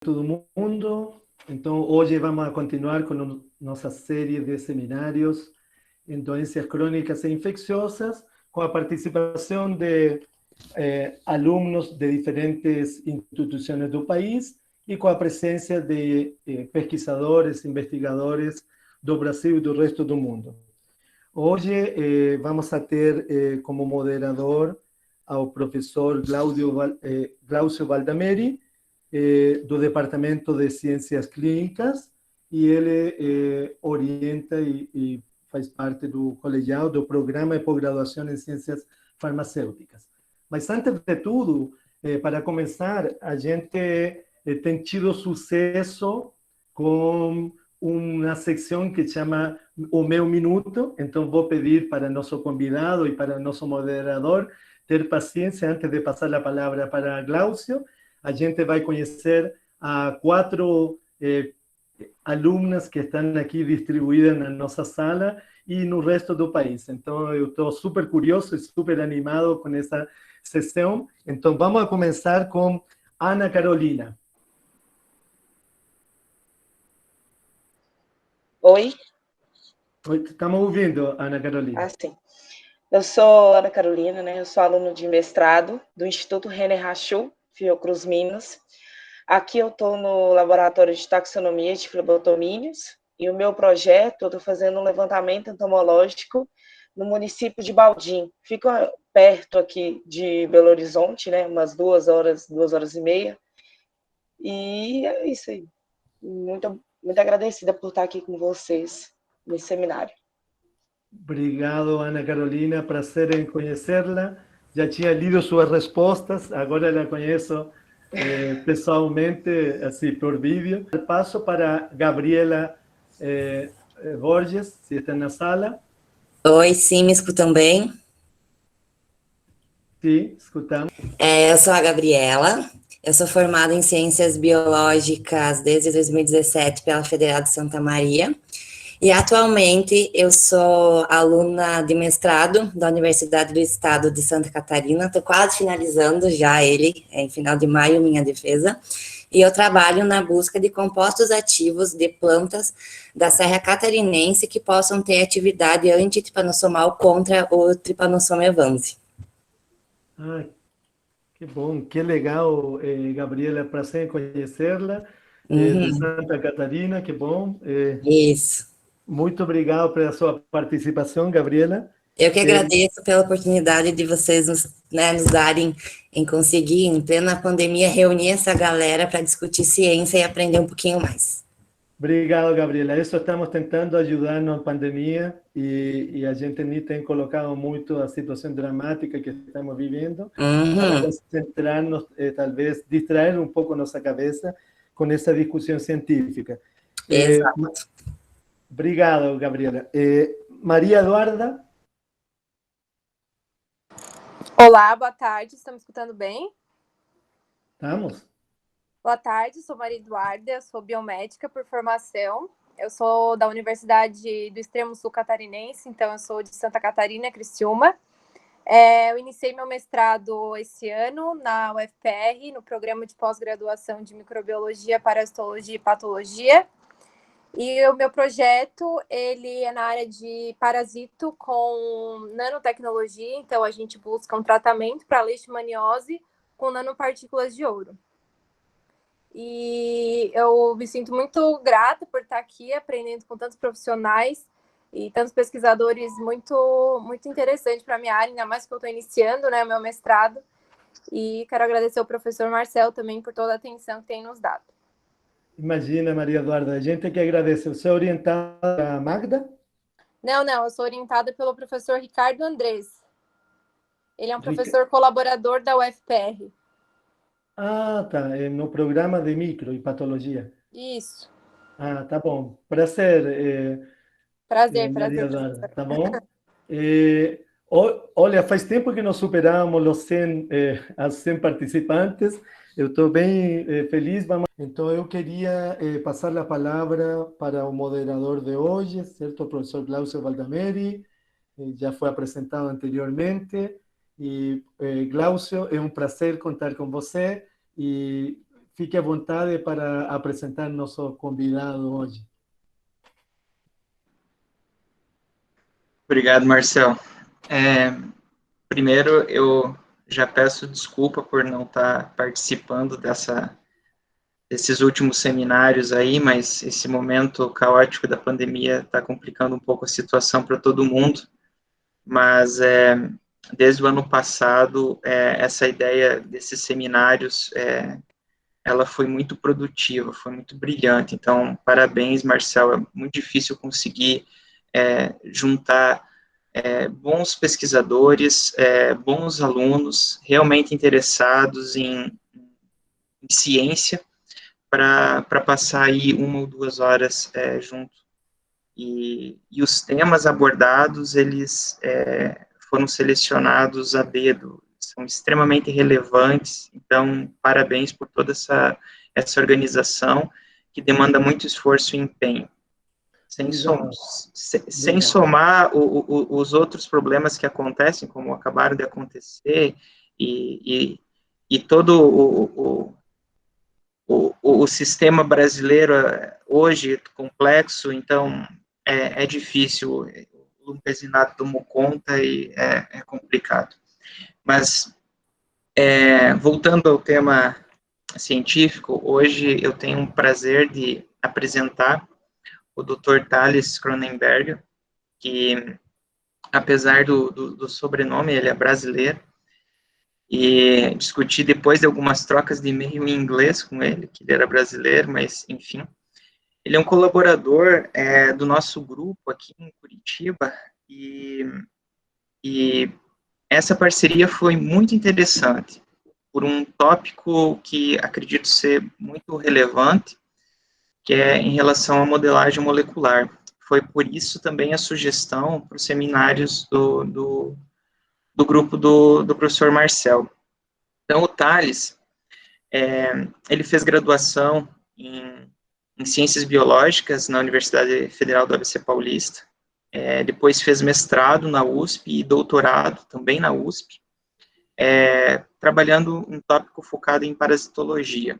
todo mundo. Então, hoje vamos a continuar com nossa série de seminários em doenças crônicas e infecciosas, com a participação de alunos de diferentes instituições do país e com a presença de pesquisadores, investigadores do Brasil e do resto do mundo. Hoje vamos a ter como moderador ao professor Glaucio Valdameri, do Departamento de Ciências Clínicas, e ele orienta e faz parte do colegiado do Programa de Pós-Graduação em Ciências Farmacêuticas. Mas, antes de tudo, para começar, a gente tem tido sucesso com uma secção que chama O Meu Minuto. Então, vou pedir para nosso convidado e para nosso moderador ter paciência antes de passar a palavra para Glaucio. A gente vai conhecer a 4 alunas que estão aqui distribuídas na nossa sala e no resto do país. Então, eu estou super curioso e super animado com essa sessão. Então, vamos a começar com Ana Carolina. Oi? Estamos ouvindo, Ana Carolina. Sim. Eu sou Ana Carolina, né? Eu sou aluna de mestrado do Instituto René Rachou, Fiocruz, Minas. Aqui eu estou no laboratório de taxonomia de flebotomíneos e o meu projeto, eu estou fazendo um levantamento entomológico no município de Baldim. Fica perto aqui de Belo Horizonte, né? Umas 2 horas e meia. E é isso aí. Muito agradecida por estar aqui com vocês nesse seminário. Obrigado, Ana Carolina. Prazer em conhecê-la. Já tinha lido suas respostas, agora la conheço pessoalmente, assim, por vídeo. Passo para Gabriela Borges, se está na sala. Oi, sim, me escutam bem? Sim, escutamos. Eu sou a Gabriela, eu sou formada em Ciências Biológicas desde 2017 pela Federal de Santa Maria, e atualmente eu sou aluna de mestrado da Universidade do Estado de Santa Catarina, estou quase finalizando já ele, em final de maio, minha defesa, e eu trabalho na busca de compostos ativos de plantas da Serra Catarinense que possam ter atividade antitripanossomal contra o Trypanosoma evans. Ah, que bom, que legal, Gabriela, prazer em conhecê-la, de Santa Catarina, que bom. Isso. Muito obrigado pela sua participação, Gabriela. Eu que agradeço pela oportunidade de vocês nos darem em conseguir, em plena pandemia, reunir essa galera para discutir ciência e aprender um pouquinho mais. Obrigado, Gabriela. Isso estamos tentando ajudar na pandemia e a gente nem tem colocado muito a situação dramática que estamos vivendo para concentrarnos, talvez distrair um pouco nossa cabeça com essa discussão científica. Exato. Obrigado, Gabriela. Maria Eduarda. Olá, boa tarde. Estão me escutando bem? Estamos. Boa tarde, sou Maria Eduarda, sou biomédica por formação. Eu sou da Universidade do Extremo Sul Catarinense, então eu sou de Santa Catarina, Criciúma. Eu iniciei meu mestrado esse ano na UFPR, no programa de pós-graduação de microbiologia, parasitologia e patologia. E o meu projeto, ele é na área de parasito com nanotecnologia, então a gente busca um tratamento para leishmaniose com nanopartículas de ouro. E eu me sinto muito grata por estar aqui aprendendo com tantos profissionais e tantos pesquisadores muito interessantes para a minha área, ainda mais que eu estou iniciando, né, o meu mestrado. E quero agradecer ao professor Marcel também por toda a atenção que tem nos dado. Imagina, Maria Eduarda, a gente que agradece. Você é orientada a Magda? Não, eu sou orientada pelo professor Ricardo Andrés. Ele é um professor colaborador da UFPR. Ah, tá. É no programa de micro e patologia. Isso. Ah, tá bom. Prazer. Prazer. Maria Eduarda, tá bom? Olha, faz tempo que nós superamos as 100 participantes. Eu estou bem feliz. Então, eu queria passar a palavra para o moderador de hoje, certo? O professor Glaucio Valdameri, já foi apresentado anteriormente. E, Glaucio, é um prazer contar com você e fique à vontade para apresentar nosso convidado hoje. Obrigado, Marcel. Primeiro, eu já peço desculpa por não estar participando desses últimos seminários aí, mas esse momento caótico da pandemia está complicando um pouco a situação para todo mundo. Mas desde o ano passado, essa ideia desses seminários, ela foi muito produtiva, foi muito brilhante. Então, parabéns, Marcel. É muito difícil conseguir juntar bons pesquisadores, bons alunos, realmente interessados em ciência, para passar aí 1 ou 2 horas junto. E os temas abordados, eles foram selecionados a dedo, são extremamente relevantes. Então, parabéns por toda essa organização, que demanda muito esforço e empenho. Sem somar os outros problemas que acontecem, como acabaram de acontecer, e todo o sistema brasileiro hoje complexo. Então é difícil, o Lumpesinato tomou conta e é complicado. Mas, voltando ao tema científico, hoje eu tenho o prazer de apresentar o Dr. Thales Cronenberger, que, apesar do sobrenome, ele é brasileiro, e discuti depois de algumas trocas de e-mail em inglês com ele, que ele era brasileiro, mas, enfim. Ele é um colaborador do nosso grupo aqui em Curitiba, e essa parceria foi muito interessante, por um tópico que acredito ser muito relevante, que é em relação à modelagem molecular. Foi por isso também a sugestão para os seminários do grupo do professor Marcel. Então, o Thales, ele fez graduação em Ciências Biológicas na Universidade Federal do ABC Paulista, depois fez mestrado na USP e doutorado também na USP, trabalhando um tópico focado em parasitologia.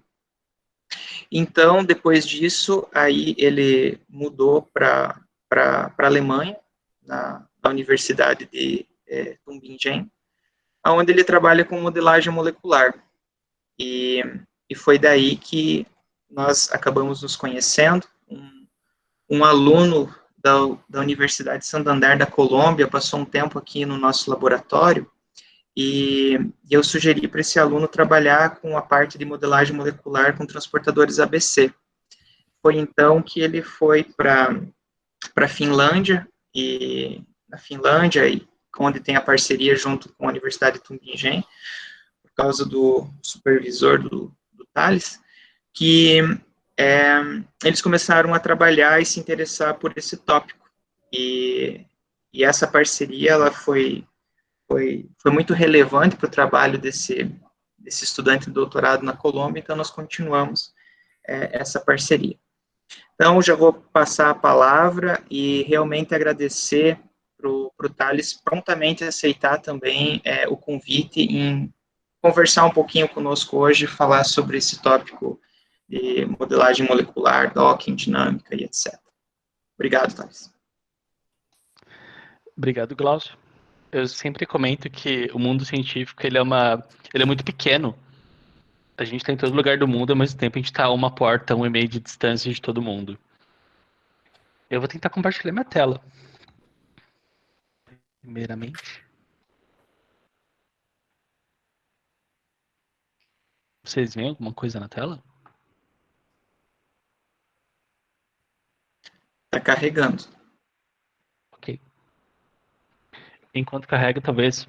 Então, depois disso, aí ele mudou para a Alemanha, na Universidade de Tübingen, onde ele trabalha com modelagem molecular. E foi daí que nós acabamos nos conhecendo. Um aluno da Universidade de Santander, da Colômbia, passou um tempo aqui no nosso laboratório, e eu sugeri para esse aluno trabalhar com a parte de modelagem molecular com transportadores ABC. Foi então que ele foi para a Finlândia, e na Finlândia, onde tem a parceria junto com a Universidade de Tübingen, por causa do supervisor do Thales, que eles começaram a trabalhar e se interessar por esse tópico. E essa parceria, ela foi muito relevante para o trabalho desse estudante de doutorado na Colômbia. Então nós continuamos essa parceria. Então, já vou passar a palavra e realmente agradecer para o Thales prontamente aceitar também o convite em conversar um pouquinho conosco hoje, falar sobre esse tópico de modelagem molecular, docking, dinâmica e etc. Obrigado, Thales. Obrigado, Glaucio. Eu sempre comento que o mundo científico ele é muito pequeno. A gente está em todo lugar do mundo, ao mesmo tempo a gente está a uma porta, 1,5 de distância de todo mundo. Eu vou tentar compartilhar minha tela. Primeiramente. Vocês veem alguma coisa na tela? Está carregando. Ok. Enquanto carrega, talvez...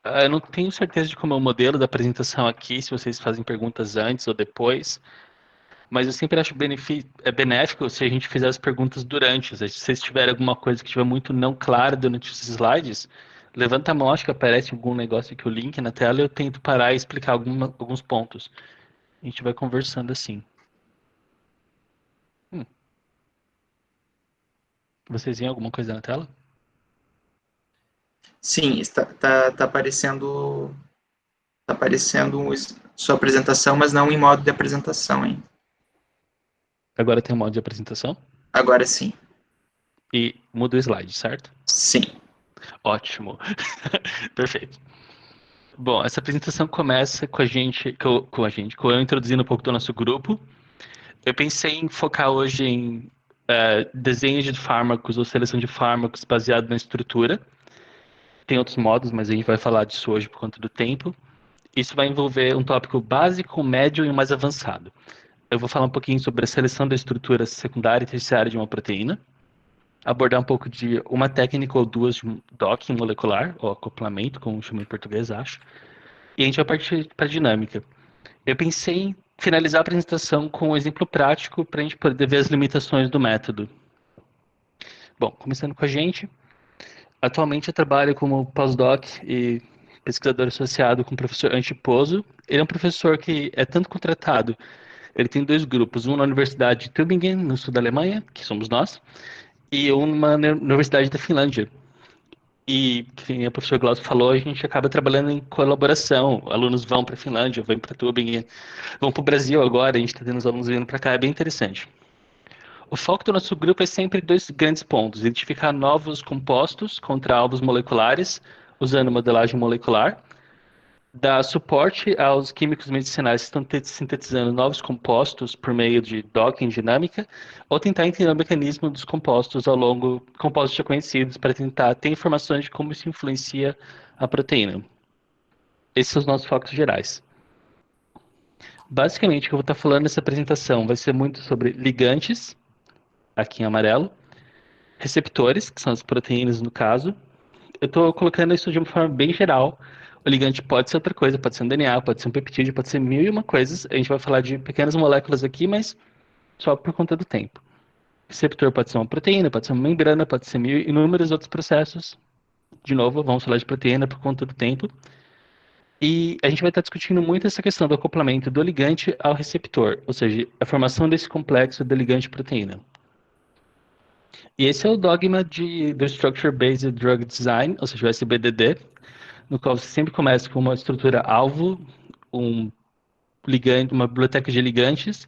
Eu não tenho certeza de como é o modelo da apresentação aqui, se vocês fazem perguntas antes ou depois, mas eu sempre acho benéfico se a gente fizer as perguntas durante. Se vocês tiverem alguma coisa que estiver muito não clara durante os slides, levanta a mão, acho que aparece algum negócio aqui, o link na tela, e eu tento parar e explicar alguns pontos. A gente vai conversando assim. Vocês veem alguma coisa na tela? Sim, está aparecendo sua apresentação, mas não em modo de apresentação ainda. Agora tem um modo de apresentação? Agora sim. E muda o slide, certo? Sim. Ótimo. Perfeito. Bom, essa apresentação começa com eu introduzindo um pouco do nosso grupo. Eu pensei em focar hoje em desenho de fármacos ou seleção de fármacos baseado na estrutura. Tem outros modos, mas a gente vai falar disso hoje por conta do tempo. Isso vai envolver um tópico básico, médio e um mais avançado. Eu vou falar um pouquinho sobre a seleção da estrutura secundária e terciária de uma proteína, abordar um pouco de uma técnica ou duas de docking molecular, ou acoplamento, como chama em português, acho. E a gente vai partir para a dinâmica. Eu pensei em finalizar a apresentação com um exemplo prático para a gente poder ver as limitações do método. Bom, começando com a gente. Atualmente eu trabalho como pós-doc e pesquisador associado com o professor Antiposo. Ele é um professor que é tanto contratado. Ele tem dois grupos, um na Universidade de Tübingen, no sul da Alemanha, que somos nós, e um na Universidade da Finlândia. E, como o professor Glaucio falou, a gente acaba trabalhando em colaboração. Alunos vão para a Finlândia, vão para Tübingen, vão para o Brasil agora, a gente está tendo os alunos vindo para cá, é bem interessante. O foco do nosso grupo é sempre dois grandes pontos: identificar novos compostos contra alvos moleculares, usando modelagem molecular, dar suporte aos químicos medicinais que estão sintetizando novos compostos por meio de docking dinâmica, ou tentar entender o mecanismo dos compostos compostos já conhecidos, para tentar ter informações de como isso influencia a proteína. Esses são os nossos focos gerais. Basicamente, o que eu vou estar falando nessa apresentação vai ser muito sobre ligantes, aqui em amarelo, receptores, que são as proteínas no caso. Eu estou colocando isso de uma forma bem geral. O ligante pode ser outra coisa, pode ser um DNA, pode ser um peptídeo, pode ser mil e uma coisas. A gente vai falar de pequenas moléculas aqui, mas só por conta do tempo. O receptor pode ser uma proteína, pode ser uma membrana, pode ser mil e inúmeros outros processos. De novo, vamos falar de proteína por conta do tempo. E a gente vai estar discutindo muito essa questão do acoplamento do ligante ao receptor, ou seja, a formação desse complexo do ligante-proteína. E esse é o dogma do Structure Based Drug Design, ou seja, o SBDD, no qual você sempre começa com uma estrutura alvo, uma biblioteca de ligantes.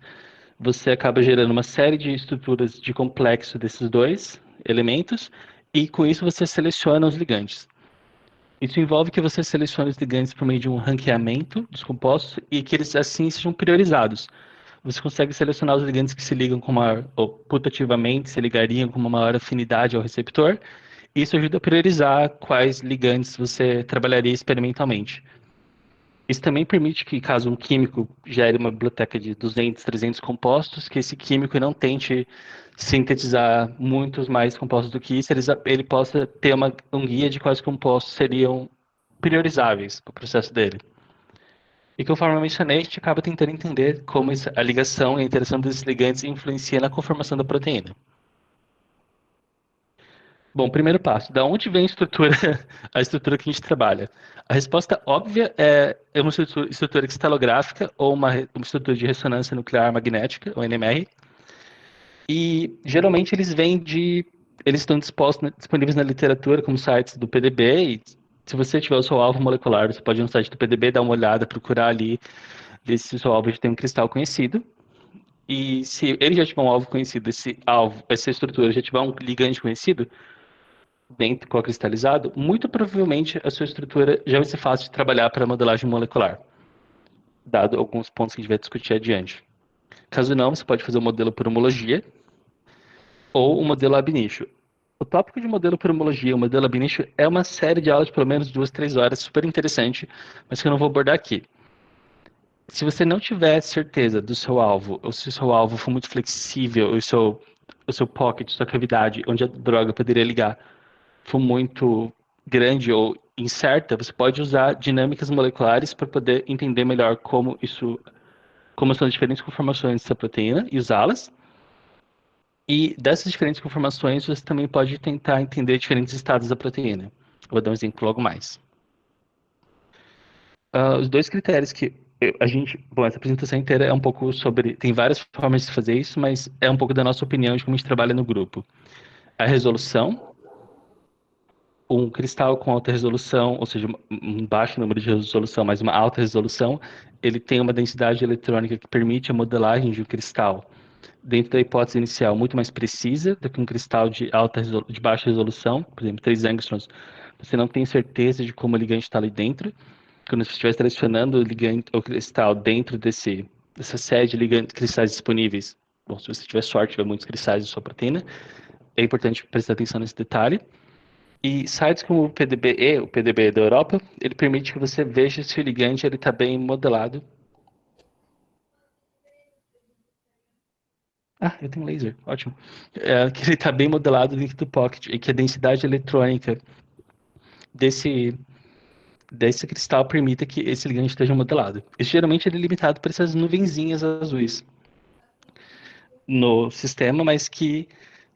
Você acaba gerando uma série de estruturas de complexo desses dois elementos, e com isso você seleciona os ligantes. Isso envolve que você selecione os ligantes por meio de um ranqueamento dos compostos e que eles assim sejam priorizados. Você consegue selecionar os ligantes que se ligam com maior, ou putativamente se ligariam com uma maior afinidade ao receptor. Isso ajuda a priorizar quais ligantes você trabalharia experimentalmente. Isso também permite que, caso um químico gere uma biblioteca de 200, 300 compostos, que esse químico não tente sintetizar muitos mais compostos do que isso, ele possa ter um guia de quais compostos seriam priorizáveis para o processo dele. E conforme eu mencionei, a gente acaba tentando entender como a ligação e a interação desses ligantes influencia na conformação da proteína. Bom, primeiro passo, da onde vem a estrutura que a gente trabalha? A resposta óbvia é uma estrutura cristalográfica ou uma estrutura de ressonância nuclear magnética, ou NMR. E geralmente eles estão disponíveis na literatura como sites do PDB, e se você tiver o seu alvo molecular, você pode ir no site do PDB, dar uma olhada, procurar ali, ver se o seu alvo já tem um cristal conhecido. E se ele já tiver um alvo conhecido, essa estrutura já tiver um ligante conhecido, bem co-cristalizado, muito provavelmente a sua estrutura já vai ser fácil de trabalhar para a modelagem molecular, dado alguns pontos que a gente vai discutir adiante. Caso não, você pode fazer o modelo por homologia ou o modelo ab initio. O tópico de modelo por homologia, o modelo ab initio, é uma série de aulas de pelo menos 2, 3 horas, super interessante, mas que eu não vou abordar aqui. Se você não tiver certeza do seu alvo, ou se o seu alvo for muito flexível, ou o seu pocket, sua cavidade, onde a droga poderia ligar, for muito grande ou incerta, você pode usar dinâmicas moleculares para poder entender melhor como são as diferentes conformações dessa proteína e usá-las. E dessas diferentes conformações, você também pode tentar entender diferentes estados da proteína. Eu vou dar um exemplo logo mais. Os dois critérios que essa apresentação inteira é um pouco sobre, tem várias formas de fazer isso, mas é um pouco da nossa opinião de como a gente trabalha no grupo. A resolução, um cristal com alta resolução, ou seja, um baixo número de resolução, mas uma alta resolução, ele tem uma densidade eletrônica que permite a modelagem de um cristal dentro da hipótese inicial muito mais precisa do que um cristal de baixa resolução, por exemplo, 3 angstroms. Você não tem certeza de como o ligante está ali dentro. Quando você estiver selecionando o ligante, o cristal dentro dessa série de cristais disponíveis, bom, se você tiver sorte, tiver muitos cristais de sua proteína, é importante prestar atenção nesse detalhe. E sites como o PDB-E, o PDB da Europa, ele permite que você veja se o ligante está bem modelado. Ah, eu tenho laser, ótimo. Que ele está bem modelado dentro do pocket e que a densidade eletrônica desse cristal permita que esse ligante esteja modelado. E, geralmente ele é limitado por essas nuvenzinhas azuis no sistema, mas que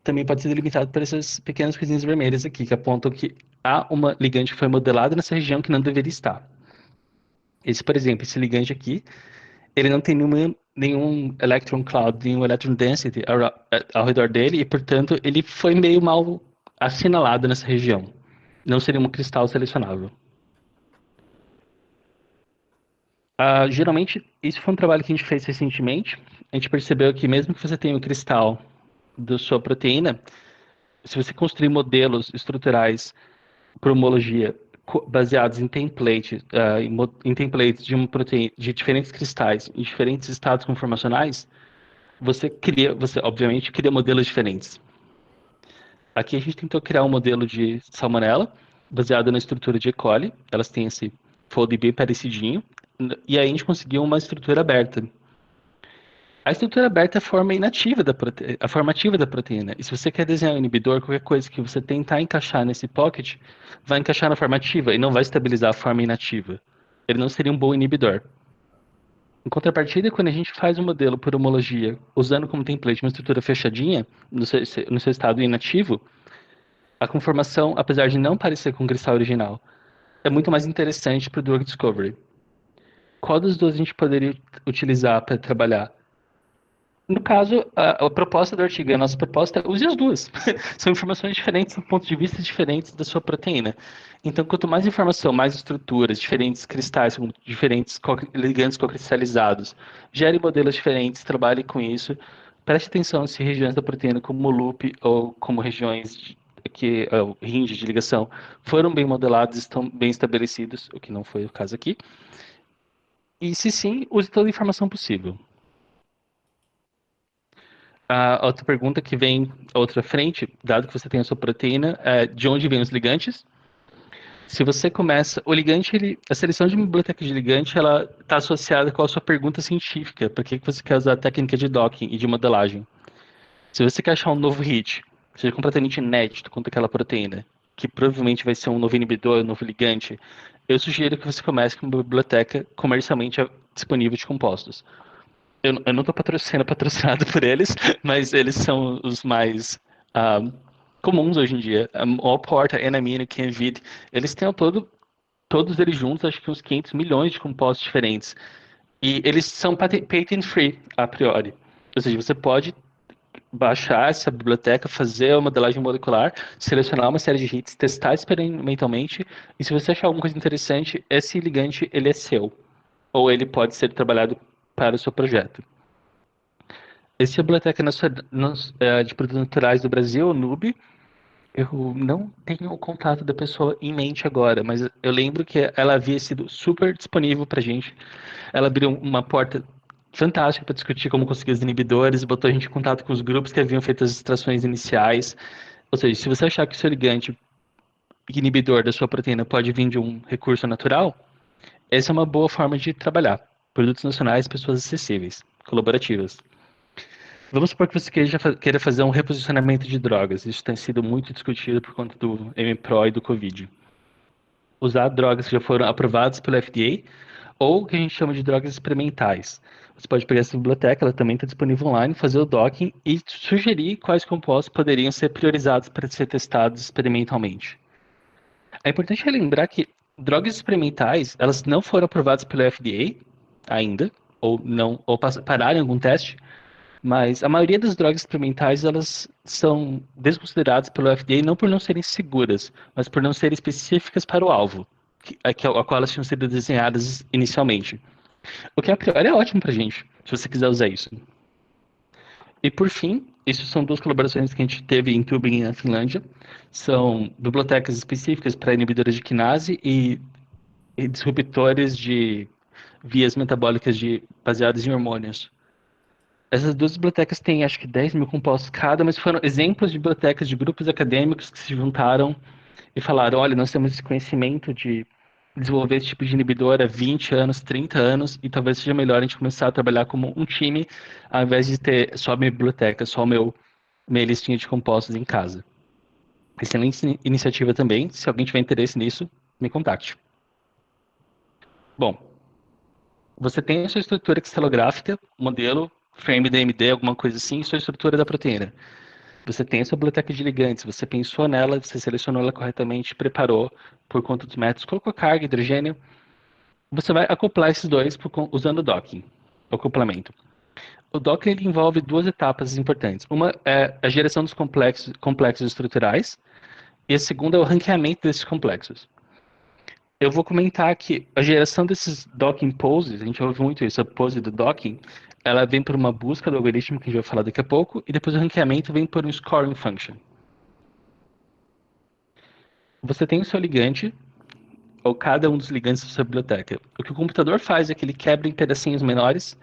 também pode ser delimitado por essas pequenas coisinhas vermelhas aqui, que apontam que há uma ligante que foi modelada nessa região que não deveria estar. Por exemplo, esse ligante aqui, ele não tem nenhum electron cloud, nenhum electron density ao redor dele, e, portanto, ele foi meio mal assinalado nessa região. Não seria um cristal selecionável. Geralmente, isso foi um trabalho que a gente fez recentemente. A gente percebeu que mesmo que você tenha um cristal da sua proteína, se você construir modelos estruturais por homologia baseados em templates de uma proteína, de diferentes cristais, em diferentes estados conformacionais, você obviamente cria modelos diferentes. Aqui a gente tentou criar um modelo de salmonella baseado na estrutura de E. coli. Elas têm esse fold bem parecidinho, e aí a gente conseguiu uma estrutura aberta. A estrutura aberta é a forma inativa a forma ativa da proteína. E se você quer desenhar um inibidor, qualquer coisa que você tentar encaixar nesse pocket, vai encaixar na forma ativa e não vai estabilizar a forma inativa. Ele não seria um bom inibidor. Em contrapartida, quando a gente faz um modelo por homologia, usando como template uma estrutura fechadinha, no seu estado inativo, a conformação, apesar de não parecer com o cristal original, é muito mais interessante para o drug discovery. Qual dos dois a gente poderia utilizar para trabalhar? No caso, a proposta do artigo, a nossa proposta, use as duas. São informações diferentes, são pontos de vista diferentes da sua proteína. Então, quanto mais informação, mais estruturas, diferentes cristais, diferentes ligantes cocristalizados, gere modelos diferentes, trabalhe com isso. Preste atenção se regiões da proteína, como o loop ou como regiões range de ligação, foram bem modeladas, estão bem estabelecidos, o que não foi o caso aqui. E se sim, use toda a informação possível. A outra pergunta que vem à outra frente, dado que você tem a sua proteína, é de onde vêm os ligantes? Se você começa... a seleção de uma biblioteca de ligante, ela está associada com a sua pergunta científica. Por que você quer usar a técnica de docking e de modelagem? Se você quer achar um novo hit, seja completamente inédito contra aquela proteína, que provavelmente vai ser um novo inibidor, um novo ligante, eu sugiro que você comece com uma biblioteca comercialmente disponível de compostos. Eu não estou patrocinado por eles, mas eles são os mais comuns hoje em dia. Allport, Enamine, Canvid, eles têm todos eles juntos, acho que uns 500 milhões de compostos diferentes. E eles são patent free, a priori. Ou seja, você pode baixar essa biblioteca, fazer a modelagem molecular, selecionar uma série de hits, testar experimentalmente, e se você achar alguma coisa interessante, esse ligante ele é seu. Ou ele pode ser trabalhado para o seu projeto. Essa biblioteca de produtos naturais do Brasil, NUB, eu não tenho o contato da pessoa em mente agora, mas eu lembro que ela havia sido super disponível para a gente. Ela abriu uma porta fantástica para discutir como conseguir os inibidores, botou a gente em contato com os grupos que haviam feito as extrações iniciais. Ou seja, se você achar que o seu ligante inibidor da sua proteína pode vir de um recurso natural, essa é uma boa forma de trabalhar. Produtos nacionais, pessoas acessíveis, colaborativas. Vamos supor que você queira fazer um reposicionamento de drogas. Isso tem sido muito discutido por conta do MPRO e do Covid. Usar drogas que já foram aprovadas pelo FDA ou que a gente chama de drogas experimentais. Você pode pegar essa biblioteca, ela também está disponível online, fazer o docking e sugerir quais compostos poderiam ser priorizados para ser testados experimentalmente. É importante lembrar que drogas experimentais, elas não foram aprovadas pelo FDA ainda, ou pararam em algum teste, Mas a maioria das drogas experimentais, elas são desconsideradas pelo FDA não por não serem seguras, mas por não serem específicas para o alvo, a qual elas tinham sido desenhadas inicialmente. O que a priori é ótimo pra gente, se você quiser usar isso. E por fim, isso são duas colaborações que a gente teve em Tübingen, na Finlândia. São bibliotecas específicas para inibidores de quinase e disruptores de vias metabólicas baseadas em hormônios. Essas duas bibliotecas têm, acho que 10 mil compostos cada, mas foram exemplos de bibliotecas de grupos acadêmicos que se juntaram e falaram, olha, nós temos esse conhecimento de desenvolver esse tipo de inibidor há 20 anos, 30 anos, e talvez seja melhor a gente começar a trabalhar como um time, ao invés de ter só a minha biblioteca, só minha listinha de compostos em casa. Excelente iniciativa também. Se alguém tiver interesse nisso, me contacte. Bom, você tem a sua estrutura cristalográfica, modelo, frame DMD, alguma coisa assim, e sua estrutura da proteína. Você tem a sua biblioteca de ligantes, você pensou nela, você selecionou ela corretamente, preparou por conta dos métodos, colocou carga, hidrogênio. Você vai acoplar esses dois usando o docking, o acoplamento. O docking ele envolve duas etapas importantes. Uma é a geração dos complexos estruturais, e a segunda é o ranqueamento desses complexos. Eu vou comentar que a geração desses docking poses, a gente ouve muito isso, a pose do docking, ela vem por uma busca do algoritmo, que a gente vai falar daqui a pouco, e depois o ranqueamento vem por um scoring function. Você tem o seu ligante, ou cada um dos ligantes da sua biblioteca. O que o computador faz é que ele quebra em pedacinhos menores,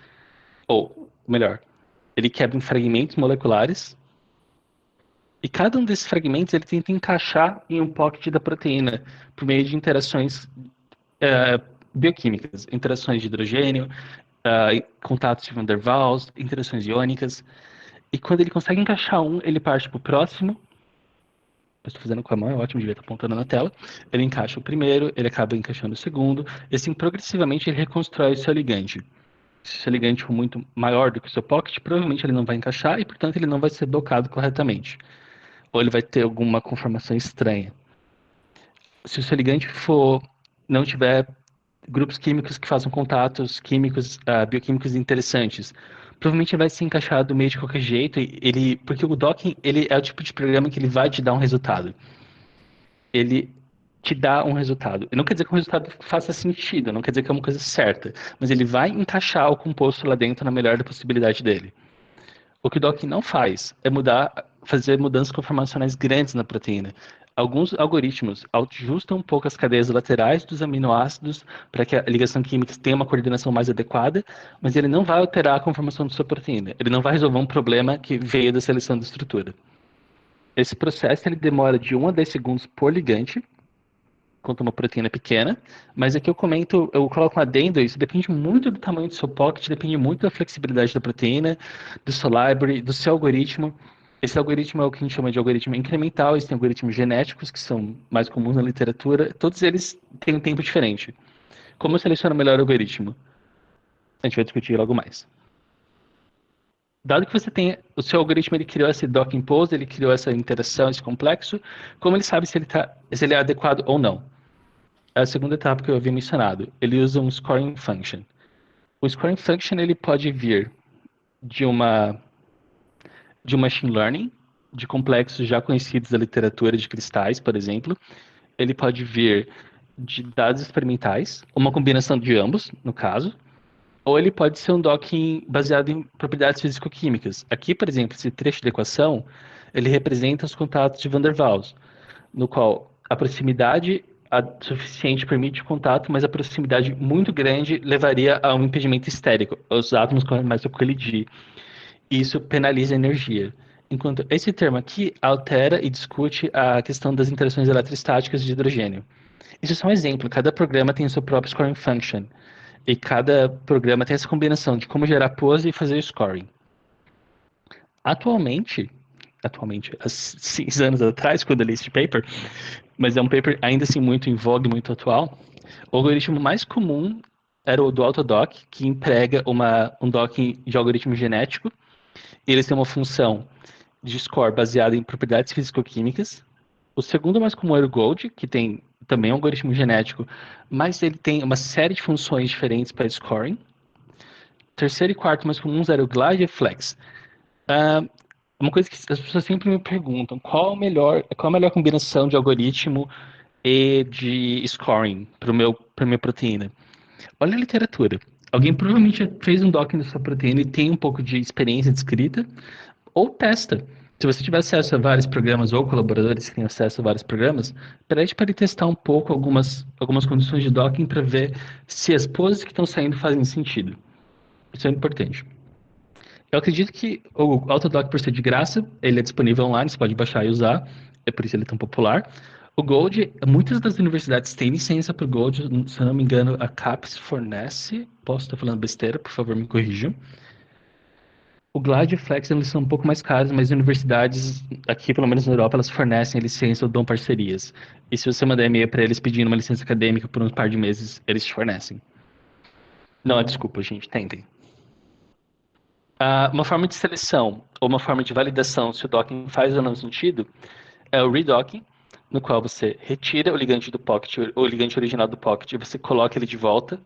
ou melhor, ele quebra em fragmentos moleculares, e cada um desses fragmentos ele tenta encaixar em um pocket da proteína, por meio de interações bioquímicas, interações de hidrogênio, contatos de Van der Waals, interações iônicas. E quando ele consegue encaixar um, ele parte para o próximo. Eu estou fazendo com a mão, é ótimo, devia estar apontando na tela. Ele encaixa o primeiro, ele acaba encaixando o segundo, e assim progressivamente ele reconstrói o seu ligante. Se o seu ligante for muito maior do que o seu pocket, provavelmente ele não vai encaixar e, portanto, ele não vai ser docado corretamente. Ou ele vai ter alguma conformação estranha. Se o seu ligante não tiver grupos químicos que façam contatos químicos, bioquímicos interessantes, provavelmente vai se encaixar do meio de qualquer jeito, porque o docking ele é o tipo de programa que ele vai te dar um resultado. Ele te dá um resultado. E não quer dizer que o resultado faça sentido, não quer dizer que é uma coisa certa, mas ele vai encaixar o composto lá dentro na melhor da possibilidade dele. O que o docking não faz é fazer mudanças conformacionais grandes na proteína. Alguns algoritmos ajustam um pouco as cadeias laterais dos aminoácidos para que a ligação química tenha uma coordenação mais adequada, mas ele não vai alterar a conformação da sua proteína. Ele não vai resolver um problema que veio da seleção da estrutura. Esse processo ele demora de 1 a 10 segundos por ligante, quanto uma proteína pequena, mas aqui eu coloco um adendo, isso depende muito do tamanho do seu pocket, depende muito da flexibilidade da proteína, do seu library, do seu algoritmo. Esse algoritmo é o que a gente chama de algoritmo incremental, existem algoritmos genéticos, que são mais comuns na literatura, todos eles têm um tempo diferente. Como eu seleciono o melhor algoritmo? A gente vai discutir logo mais. Dado que você tem o seu algoritmo, ele criou esse docking pose, ele criou essa interação, esse complexo, como ele sabe se ele é adequado ou não? É a segunda etapa que eu havia mencionado. Ele usa um scoring function. O scoring function ele pode vir de machine learning, de complexos já conhecidos da literatura de cristais, por exemplo. Ele pode vir de dados experimentais, uma combinação de ambos, no caso. Ou ele pode ser um docking baseado em propriedades físico-químicas. Aqui, por exemplo, esse trecho da equação, ele representa os contatos de Van der Waals, no qual a proximidade suficiente permite o contato, mas a proximidade muito grande levaria a um impedimento estérico. Os átomos começam a colidir. Isso penaliza a energia. Enquanto esse termo aqui altera e discute a questão das interações eletrostáticas de hidrogênio. Isso é só um exemplo. Cada programa tem o seu próprio scoring function. E cada programa tem essa combinação de como gerar pose e fazer o scoring. Atualmente, há 6 anos atrás, quando eu li esse paper, mas é um paper ainda assim muito em vogue, muito atual, o algoritmo mais comum era o do Autodoc, que emprega um docking de algoritmo genético. Eles têm uma função de score baseada em propriedades físico-químicas. O segundo mais comum era o Gold, que tem também um algoritmo genético, mas ele tem uma série de funções diferentes para scoring. Terceiro e quarto mais comuns era o Glide e Flex. Ah, uma coisa que as pessoas sempre me perguntam, qual a melhor combinação de algoritmo e de scoring para minha proteína? Olha a literatura. Alguém provavelmente já fez um docking da sua proteína e tem um pouco de experiência de escrita, ou testa. Se você tiver acesso a vários programas ou colaboradores que têm acesso a vários programas, pede para ele testar um pouco algumas condições de docking para ver se as poses que estão saindo fazem sentido. Isso é importante. Eu acredito que o Autodoc, por ser de graça, ele é disponível online, você pode baixar e usar, é por isso ele é tão popular. O Gold, muitas das universidades têm licença para o Gold, se eu não me engano, a CAPES fornece, posso estar falando besteira, por favor me corrijam. O Glide e o Flex, eles são um pouco mais caros, mas universidades, aqui pelo menos na Europa, elas fornecem a licença ou dão parcerias. E se você mandar e-mail para eles pedindo uma licença acadêmica por uns par de meses, eles te fornecem. Não, desculpa, gente, tentem. Uma forma de seleção ou uma forma de validação se o docking faz ou não sentido é o redocking, no qual você retira o ligante do pocket, o ligante original do pocket, e você coloca ele de volta,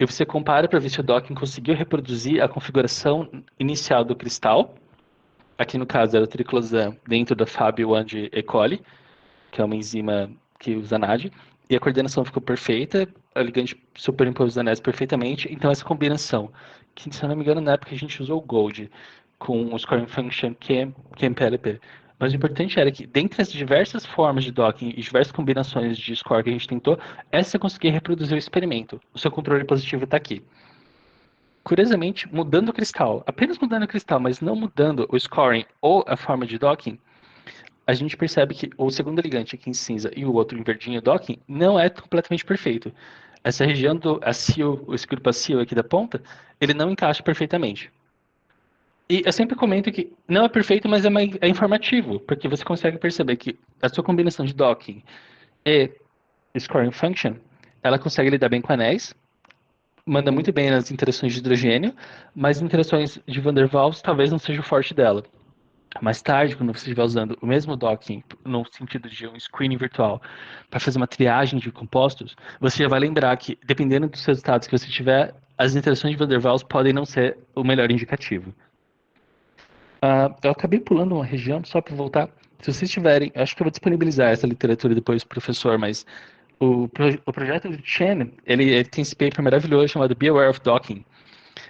e você compara para ver se o docking conseguiu reproduzir a configuração inicial do cristal. Aqui no caso era o triclosan dentro da Fab1 de E. coli, que é uma enzima que usa NAD, e a coordenação ficou perfeita, o ligante superimpôs os anéis perfeitamente, então essa combinação, que se eu não me engano na época a gente usou o Gold, com o scoring function QMPLP, mas o importante era que, dentre as diversas formas de docking e diversas combinações de score que a gente tentou, essa eu consegui reproduzir o experimento. O seu controle positivo está aqui. Curiosamente, mudando o cristal, apenas mudando o cristal, mas não mudando o scoring ou a forma de docking, a gente percebe que o segundo ligante aqui em cinza e o outro em verdinho docking não é completamente perfeito. Essa região do acil, esse grupo acil aqui da ponta, ele não encaixa perfeitamente. E eu sempre comento que não é perfeito, mas é informativo, porque você consegue perceber que a sua combinação de docking e scoring function, ela consegue lidar bem com anéis, manda muito bem nas interações de hidrogênio, mas interações de Van der Waals talvez não seja o forte dela. Mais tarde, quando você estiver usando o mesmo docking, no sentido de um screening virtual, para fazer uma triagem de compostos, você já vai lembrar que, dependendo dos resultados que você tiver, as interações de Van der Waals podem não ser o melhor indicativo. Eu acabei pulando uma região, só para voltar. Se vocês tiverem, acho que eu vou disponibilizar essa literatura depois para o professor, mas o projeto do Chen, ele tem esse paper maravilhoso chamado Be Aware of Docking,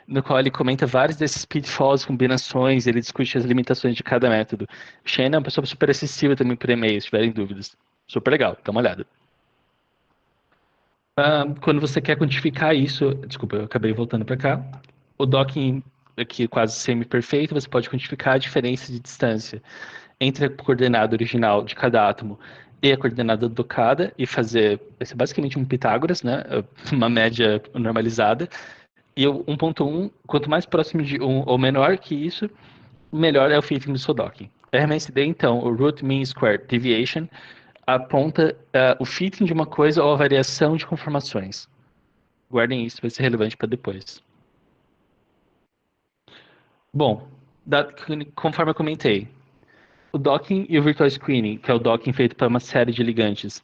no qual ele comenta vários desses pitfalls, combinações, ele discute as limitações de cada método. O Chen é uma pessoa super acessível também por e-mail, se tiverem dúvidas. Super legal, dá uma olhada. Quando você quer quantificar isso, desculpa, eu acabei voltando para cá, o docking aqui quase semi-perfeito, você pode quantificar a diferença de distância entre a coordenada original de cada átomo e a coordenada docada e fazer, vai ser basicamente um Pitágoras, né, uma média normalizada. E o 1.1, quanto mais próximo de 1 ou menor que isso, melhor é o fitting do seu docking. RMSD, então, o Root Mean Square Deviation, aponta o fitting de uma coisa ou a variação de conformações. Guardem isso, vai ser relevante para depois. Bom, conforme eu comentei, o docking e o virtual screening, que é o docking feito para uma série de ligantes,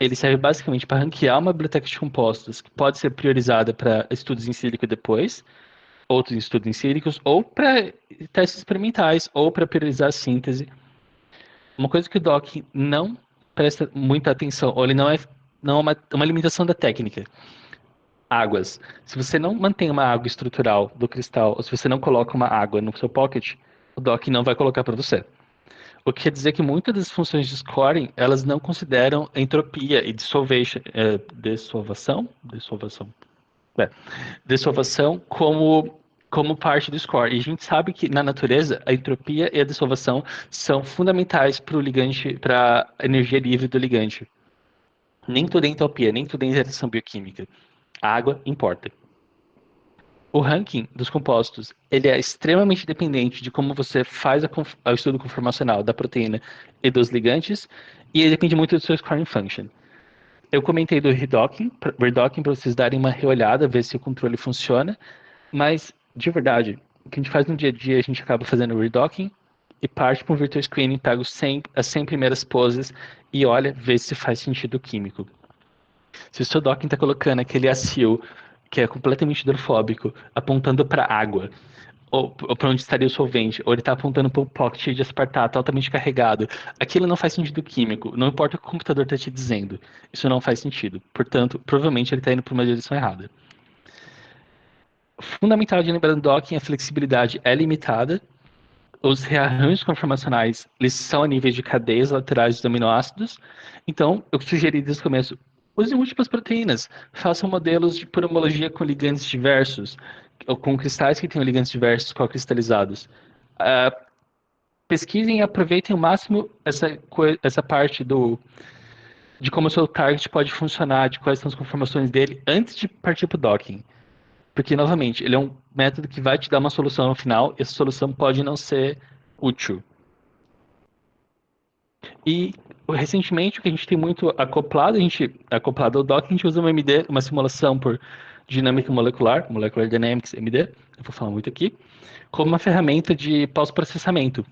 ele serve basicamente para ranquear uma biblioteca de compostos que pode ser priorizada para estudos em sílico depois, outros estudos em sílicos, ou para testes experimentais, ou para priorizar a síntese. Uma coisa que o docking não presta muita atenção, ou ele não é uma limitação da técnica. Águas. Se você não mantém uma água estrutural do cristal, ou se você não coloca uma água no seu pocket, o docking não vai colocar para você. O que quer dizer que muitas das funções de scoring, elas não consideram entropia e dessolvação como parte do score. E a gente sabe que na natureza a entropia e a dessolvação são fundamentais para o ligante, para a energia livre do ligante. Nem tudo é entropia, nem tudo é interação bioquímica. A água importa. O ranking dos compostos, ele é extremamente dependente de como você faz o estudo conformacional da proteína e dos ligantes, e ele depende muito do seu scoring function. Eu comentei do redocking para vocês darem uma reolhada, ver se o controle funciona, mas, de verdade, o que a gente faz no dia a dia, a gente acaba fazendo o redocking e parte para um virtual screening, pega as 100 primeiras poses e olha, vê se faz sentido químico. Se o seu docking está colocando aquele acil, que é completamente hidrofóbico, apontando para água, ou para onde estaria o solvente, ou ele está apontando para um pocket de aspartato altamente carregado. Aquilo não faz sentido químico, não importa o que o computador está te dizendo. Isso não faz sentido. Portanto, provavelmente ele está indo para uma direção errada. Fundamental de lembrar do docking, a flexibilidade é limitada. Os rearranjos conformacionais eles são a níveis de cadeias laterais dos aminoácidos. Então, eu sugeri desde o começo, use múltiplas proteínas. Façam modelos por homologia com ligandes diversos, ou com cristais que tenham ligandes diversos co-cristalizados. Pesquisem e aproveitem ao máximo essa parte de como o seu target pode funcionar, de quais são as conformações dele, antes de partir para o docking. Porque, novamente, ele é um método que vai te dar uma solução no final, e essa solução pode não ser útil. E, recentemente, o que a gente tem muito acoplado ao docking, a gente usa uma MD, uma simulação por dinâmica molecular, Molecular Dynamics, MD, eu vou falar muito aqui, como uma ferramenta de pós-processamento.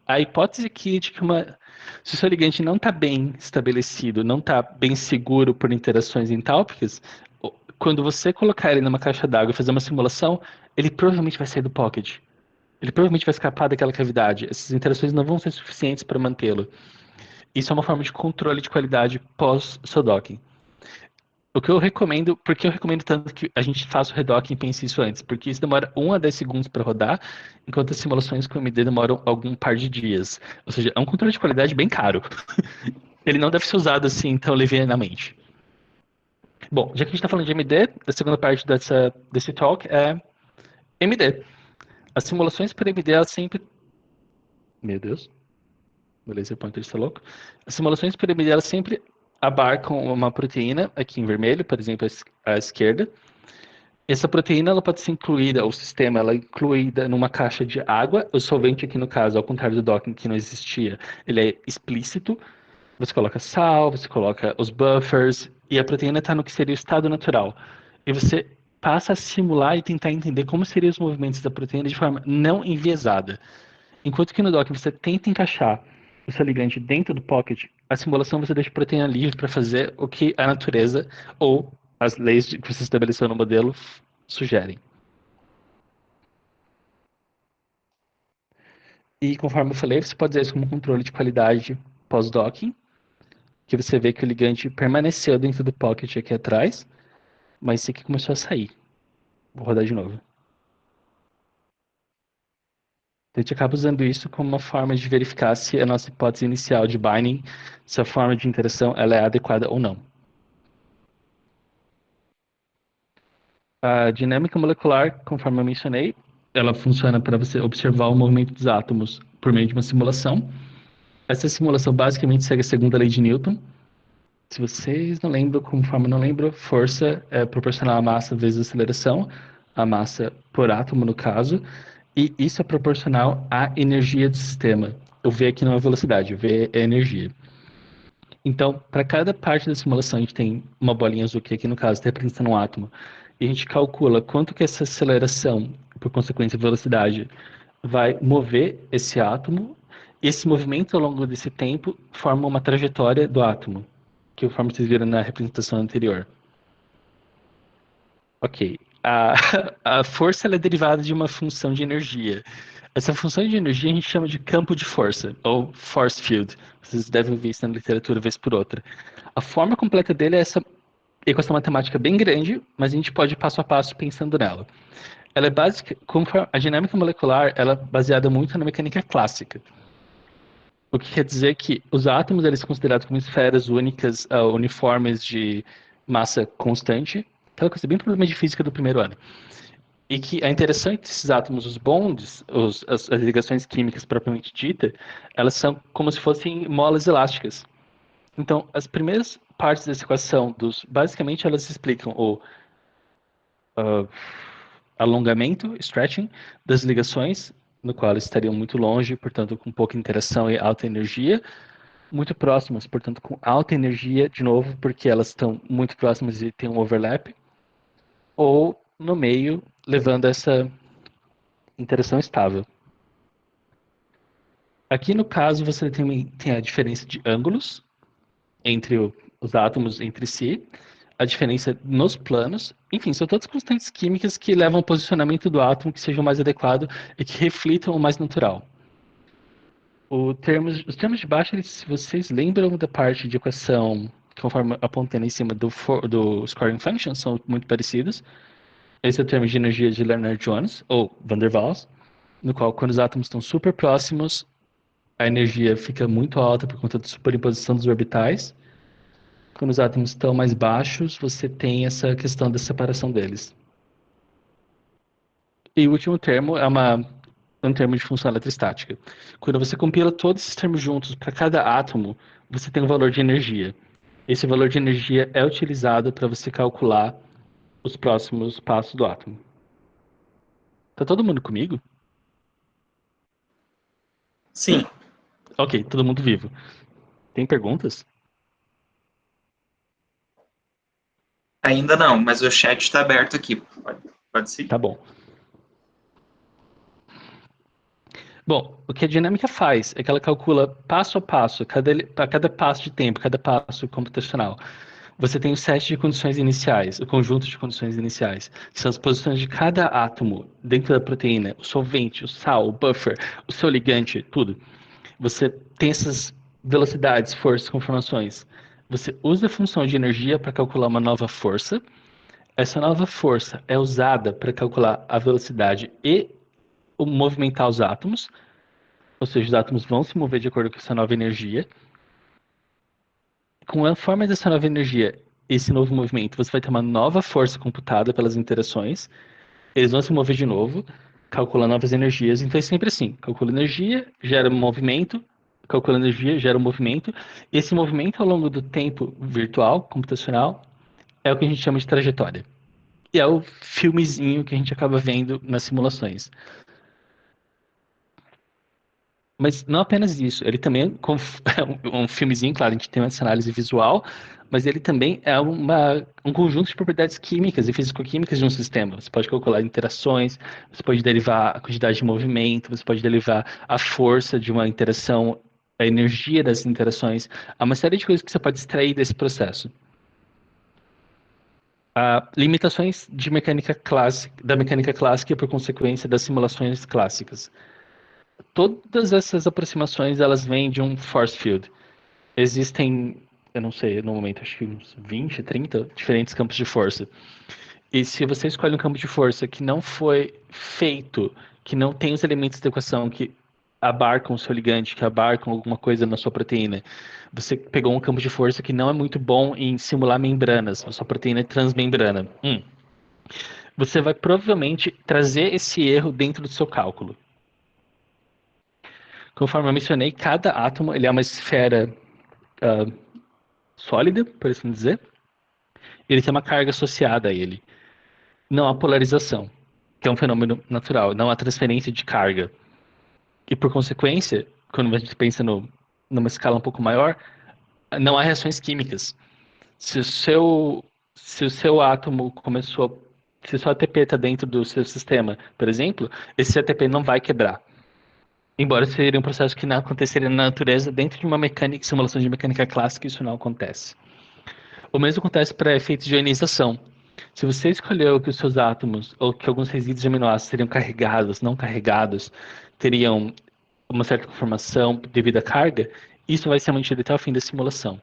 A hipótese aqui de que se o seu ligante não está bem estabelecido, não está bem seguro por interações entálpicas, quando você colocar ele numa caixa d'água e fazer uma simulação, ele provavelmente vai sair do pocket. Ele provavelmente vai escapar daquela cavidade. Essas interações não vão ser suficientes para mantê-lo. Isso é uma forma de controle de qualidade pós-seu docking. O que eu recomendo, porque eu recomendo tanto que a gente faça o redocking e pense isso antes, porque isso demora 1 a 10 segundos para rodar, enquanto as simulações com MD demoram algum par de dias. Ou seja, é um controle de qualidade bem caro. Ele não deve ser usado assim tão levianamente. Bom, já que a gente está falando de MD, a segunda parte desse talk é MD. As simulações para MD, elas sempre... Meu Deus. O laser pointer está louco. As simulações para MD, elas sempre abarcam uma proteína, aqui em vermelho, por exemplo, à esquerda. Essa proteína ela pode ser incluída, o sistema ela é incluída numa caixa de água. O solvente aqui, no caso, ao contrário do docking, que não existia, ele é explícito. Você coloca sal, você coloca os buffers, e a proteína está no que seria o estado natural. E você passa a simular e tentar entender como seriam os movimentos da proteína de forma não enviesada. Enquanto que no docking você tenta encaixar o seu ligante dentro do pocket, a simulação você deixa a proteína livre para fazer o que a natureza ou as leis que você estabeleceu no modelo sugerem. E conforme eu falei, você pode usar isso como controle de qualidade pós-docking, que você vê que o ligante permaneceu dentro do pocket aqui atrás, mas esse aqui começou a sair. Vou rodar de novo. A gente acaba usando isso como uma forma de verificar se a nossa hipótese inicial de binding, se a forma de interação ela é adequada ou não. A dinâmica molecular, conforme eu mencionei, ela funciona para você observar o movimento dos átomos por meio de uma simulação. Essa simulação basicamente segue a segunda lei de Newton. Se vocês não lembram, conforme eu não lembro, força é proporcional à massa vezes a aceleração, a massa por átomo no caso, e isso é proporcional à energia do sistema. O V aqui não é velocidade, o V é energia. Então, para cada parte da simulação, a gente tem uma bolinha azul que aqui no caso está representando um átomo, e a gente calcula quanto que essa aceleração, por consequência velocidade, vai mover esse átomo. Esse movimento ao longo desse tempo forma uma trajetória do átomo, que conforme vocês viram na representação anterior. Ok. A força ela é derivada de uma função de energia. Essa função de energia a gente chama de campo de força, ou force field. Vocês devem ver isso na literatura vez por outra. A forma completa dele é essa equação matemática bem grande, mas a gente pode ir passo a passo pensando nela. Ela é básica, a dinâmica molecular ela é baseada muito na mecânica clássica. O que quer dizer que os átomos eles são considerados como esferas únicas, uniformes de massa constante. Aquela coisa bem problema de física do primeiro ano. E que a interação entre esses átomos, os bonds, as ligações químicas propriamente dita, elas são como se fossem molas elásticas. Então, as primeiras partes dessa equação, basicamente, elas explicam o alongamento, stretching, das ligações, no qual elas estariam muito longe, portanto, com pouca interação e alta energia, muito próximas, portanto, com alta energia, de novo, porque elas estão muito próximas e tem um overlap, ou no meio, levando essa interação estável. Aqui, no caso, você tem a diferença de ângulos entre os átomos entre si, a diferença nos planos, enfim, são todas constantes químicas que levam ao posicionamento do átomo que seja o mais adequado e que reflitam o mais natural. Os termos de baixo, se vocês lembram da parte de equação, conforme apontando em cima do scoring function, são muito parecidos. Esse é o termo de energia de Lennard-Jones, ou Van der Waals, no qual, quando os átomos estão super próximos, a energia fica muito alta por conta da superimposição dos orbitais. Quando os átomos estão mais baixos, você tem essa questão da separação deles. E o último termo é um termo de função eletrostática. Quando você compila todos esses termos juntos para cada átomo, você tem um valor de energia. Esse valor de energia é utilizado para você calcular os próximos passos do átomo. Tá todo mundo comigo? Sim. Ok, todo mundo vivo. Tem perguntas? Ainda não, mas o chat está aberto aqui. Pode seguir. Tá bom. Bom, o que a dinâmica faz é que ela calcula passo a passo, para cada passo de tempo, cada passo computacional. Você tem o set de condições iniciais, o conjunto de condições iniciais, que são as posições de cada átomo dentro da proteína, o solvente, o sal, o buffer, o seu ligante, tudo. Você tem essas velocidades, forças, conformações. Você usa a função de energia para calcular uma nova força. Essa nova força é usada para calcular a velocidade e o movimentar os átomos, ou seja, os átomos vão se mover de acordo com essa nova energia. Com a forma dessa nova energia, esse novo movimento, você vai ter uma nova força computada pelas interações, eles vão se mover de novo, calcula novas energias, então é sempre assim, calcula energia, gera movimento, calcula energia, gera movimento, e esse movimento ao longo do tempo virtual, computacional, é o que a gente chama de trajetória. E é o filmezinho que a gente acaba vendo nas simulações. Mas não apenas isso, ele também é um filmezinho, claro, a gente tem essa análise visual, mas ele também é um conjunto de propriedades químicas e físico-químicas de um sistema. Você pode calcular interações, você pode derivar a quantidade de movimento, você pode derivar a força de uma interação, a energia das interações. Há uma série de coisas que você pode extrair desse processo. Há limitações de mecânica clássica, da mecânica clássica e, por consequência, das simulações clássicas. Todas essas aproximações, elas vêm de um force field. Existem, eu não sei, no momento acho que uns 20, 30 diferentes campos de força. E se você escolhe um campo de força que não foi feito, que não tem os elementos de equação que abarcam o seu ligante, que abarcam alguma coisa na sua proteína, você pegou um campo de força que não é muito bom em simular membranas, a sua proteína é transmembrana. Você vai provavelmente trazer esse erro dentro do seu cálculo. Conforme eu mencionei, cada átomo ele é uma esfera sólida, por assim dizer. Ele tem uma carga associada a ele. Não há polarização, que é um fenômeno natural, não há transferência de carga. E por consequência, quando a gente pensa numa escala um pouco maior, não há reações químicas. Se o seu átomo começou, se o seu ATP está dentro do seu sistema, por exemplo, esse ATP não vai quebrar. Embora seria um processo que não aconteceria na natureza, dentro de uma simulação de mecânica clássica, isso não acontece. O mesmo acontece para efeitos de ionização. Se você escolheu que os seus átomos, ou que alguns resíduos de aminoácidos seriam carregados, não carregados, teriam uma certa conformação devido à carga, isso vai ser mantido até o fim da simulação.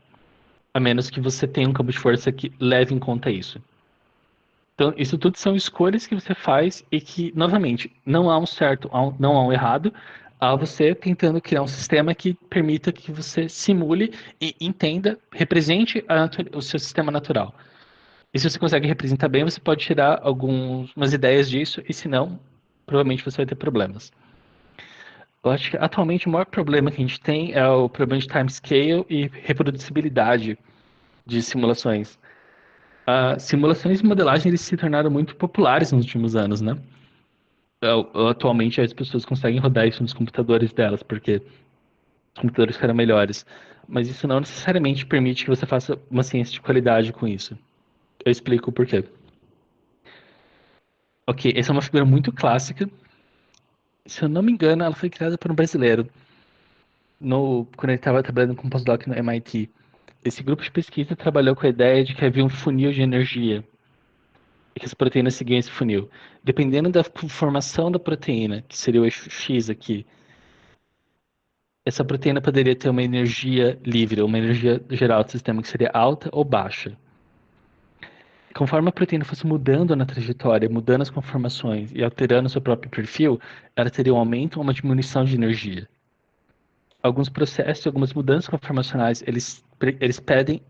A menos que você tenha um campo de força que leve em conta isso. Então, isso tudo são escolhas que você faz e que, novamente, não há um certo, não há um errado, há você tentando criar um sistema que permita que você simule e entenda, represente o seu sistema natural. E se você consegue representar bem, você pode tirar algumas ideias disso, e se não, provavelmente você vai ter problemas. Eu acho que atualmente o maior problema que a gente tem é o problema de timescale e reproduzibilidade de simulações. Simulações e modelagem eles se tornaram muito populares nos últimos anos, né? Atualmente as pessoas conseguem rodar isso nos computadores delas, porque os computadores ficaram melhores. Mas isso não necessariamente permite que você faça uma ciência de qualidade com isso. Eu explico o porquê. Ok, essa é uma figura muito clássica. Se eu não me engano, ela foi criada por um brasileiro. Quando ele estava trabalhando com um postdoc no MIT. Esse grupo de pesquisa trabalhou com a ideia de que havia um funil de energia. e que as proteínas seguiam esse funil. Dependendo da formação da proteína, que seria o eixo X aqui, essa proteína poderia ter uma energia livre, uma energia geral do sistema que seria alta ou baixa. Conforme a proteína fosse mudando na trajetória, mudando as conformações e alterando seu próprio perfil, ela teria um aumento ou uma diminuição de energia. Alguns processos, algumas mudanças conformacionais, eles pedem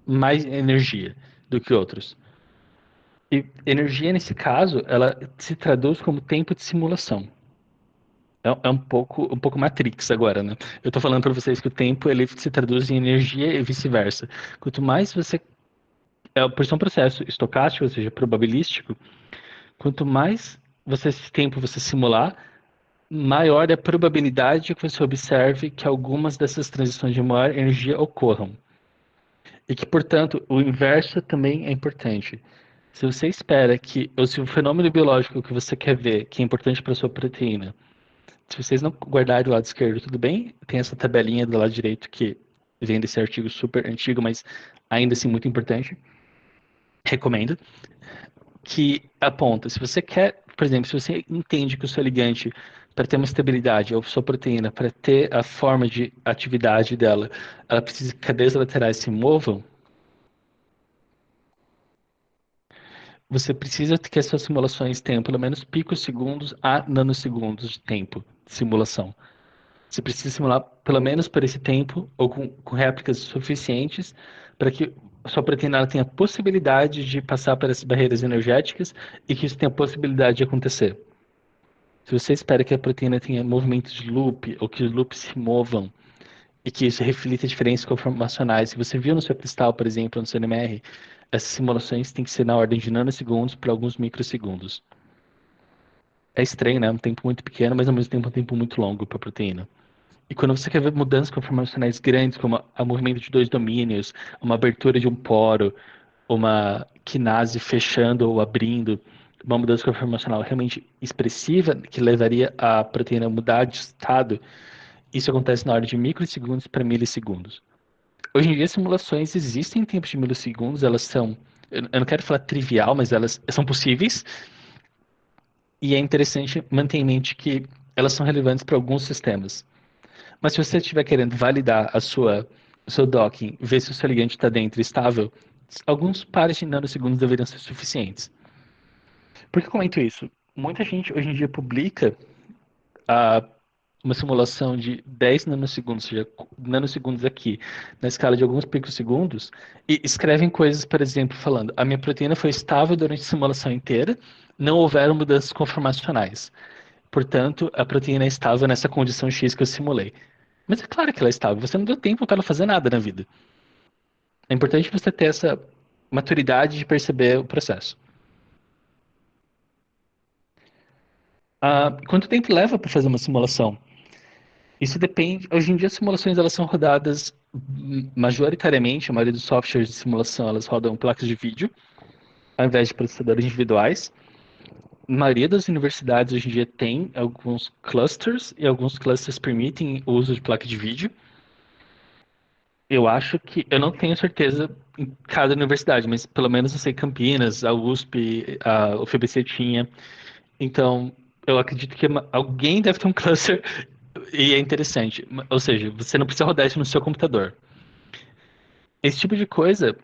mais energia do que outros. E energia, nesse caso, ela se traduz como tempo de simulação. É um pouco Matrix agora, né? Eu estou falando para vocês que o tempo ele se traduz em energia e vice-versa. Quanto mais você por ser um processo estocástico, ou seja, probabilístico, quanto mais esse tempo você simular, maior é a probabilidade que você observe que algumas dessas transições de maior energia ocorram. E que, portanto, o inverso também é importante. Se você espera que, ou se o fenômeno biológico que você quer ver, que é importante para a sua proteína, se vocês não guardarem do lado esquerdo, tudo bem, tem essa tabelinha do lado direito que vem desse artigo super antigo, mas ainda assim muito importante. Recomendo. Que aponta, se você quer, por exemplo, se você entende que o seu ligante, para ter uma estabilidade, ou sua proteína, para ter a forma de atividade dela, ela precisa que cadeias laterais se movam, você precisa que as suas simulações tenham pelo menos picosegundos a nanosegundos de tempo de simulação. Você precisa simular pelo menos por esse tempo, ou com réplicas suficientes, para que a sua proteína ela tenha a possibilidade de passar por essas barreiras energéticas e que isso tenha a possibilidade de acontecer. Se você espera que a proteína tenha movimentos de loop, ou que os loops se movam, e que isso reflita diferenças conformacionais, se você viu no seu cristal, por exemplo, no seu NMR, essas simulações têm que ser na ordem de nanosegundos para alguns microsegundos. É estranho, né? Um tempo muito pequeno, mas ao mesmo tempo um tempo muito longo para a proteína. E quando você quer ver mudanças conformacionais grandes, como o movimento de 2 domínios, uma abertura de um poro, uma quinase fechando ou abrindo, uma mudança conformacional realmente expressiva, que levaria a proteína a mudar de estado, isso acontece na ordem de microsegundos para milissegundos. Hoje em dia, simulações existem em tempos de milissegundos, elas são, eu não quero falar trivial, mas elas são possíveis, e é interessante manter em mente que elas são relevantes para alguns sistemas. Mas se você estiver querendo validar o seu docking, ver se o seu ligante está dentro estável, alguns pares de nanosegundos deveriam ser suficientes. Por que eu comento isso? Muita gente hoje em dia publica uma simulação de 10 nanosegundos, ou seja, nanosegundos aqui, na escala de alguns picosegundos, e escrevem coisas, por exemplo, falando: a minha proteína foi estável durante a simulação inteira, não houveram mudanças conformacionais. Portanto, a proteína é estável nessa condição X que eu simulei. Mas é claro que ela é estável, você não deu tempo para ela fazer nada na vida. É importante você ter essa maturidade de perceber o processo. Quanto tempo leva para fazer uma simulação? Isso depende. Hoje em dia, as simulações elas são rodadas majoritariamente, a maioria dos softwares de simulação elas rodam placas de vídeo, ao invés de processadores individuais. A maioria das universidades hoje em dia tem alguns clusters, e alguns clusters permitem o uso de placa de vídeo. Eu acho que, eu não tenho certeza em cada universidade, mas pelo menos eu sei Campinas, a USP, a UFBC tinha. Então, eu acredito que alguém deve ter um cluster e é interessante. Ou seja, você não precisa rodar isso no seu computador. Esse tipo de coisa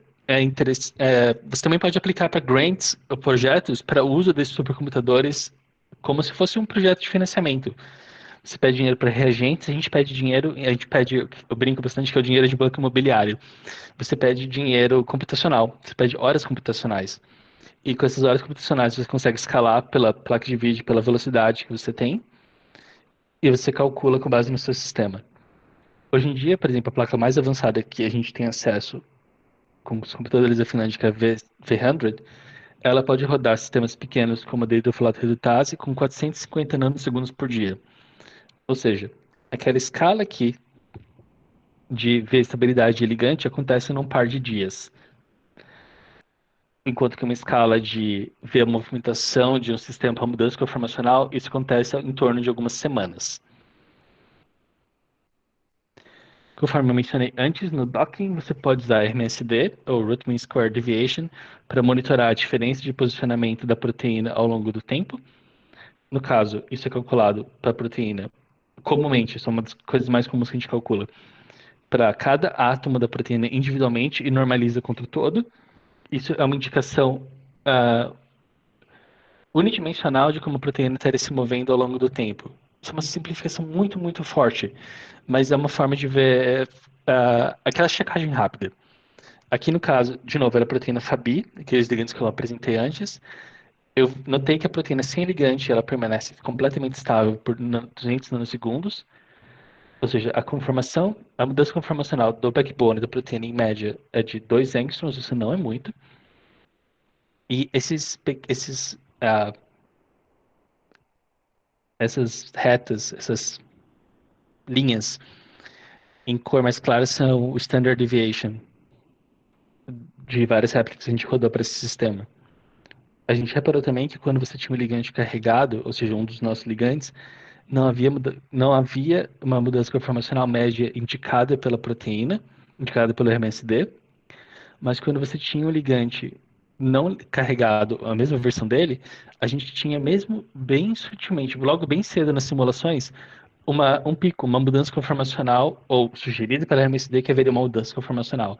você também pode aplicar para grants ou projetos para o uso desses supercomputadores como se fosse um projeto de financiamento. Você pede dinheiro para reagentes, a gente pede dinheiro, eu brinco bastante que é o dinheiro de banco imobiliário. Você pede dinheiro computacional, você pede horas computacionais. E com essas horas computacionais você consegue escalar pela placa de vídeo, pela velocidade que você tem, e você calcula com base no seu sistema. Hoje em dia, por exemplo, a placa mais avançada que a gente tem acesso com os computadores da Finlândia, a V100, ela pode rodar sistemas pequenos como a Data Redutase com 450 nanosegundos por dia. Ou seja, aquela escala aqui de ver estabilidade ligante acontece num par de dias. Enquanto que uma escala de ver a movimentação de um sistema para mudança conformacional, isso acontece em torno de algumas semanas. Conforme eu mencionei antes, no docking você pode usar RMSD, ou Root Mean Square Deviation, para monitorar a diferença de posicionamento da proteína ao longo do tempo. No caso, isso é calculado para a proteína. Comumente, isso é uma das coisas mais comuns que a gente calcula. Para cada átomo da proteína individualmente e normaliza contra o todo. Isso é uma indicação unidimensional de como a proteína estaria se movendo ao longo do tempo. Isso é uma simplificação muito, muito forte, mas é uma forma de ver aquela checagem rápida. Aqui no caso, de novo, era a proteína Fabi, aqueles ligantes que eu apresentei antes. Eu notei que a proteína sem ligante ela permanece completamente estável por 200 nanosegundos, ou seja, a mudança conformacional do backbone da proteína em média é de 2 angstroms, isso não é muito. E essas retas, essas linhas em cor mais clara são o standard deviation de várias réplicas que a gente rodou para esse sistema. A gente reparou também que quando você tinha um ligante carregado, ou seja, um dos nossos ligantes, não havia uma mudança conformacional média indicada pela proteína, indicada pelo RMSD, mas quando você tinha um ligante não carregado, a mesma versão dele, a gente tinha mesmo bem sutilmente, logo bem cedo nas simulações, um pico, uma mudança conformacional, ou sugerida pela RMSD que haveria uma mudança conformacional.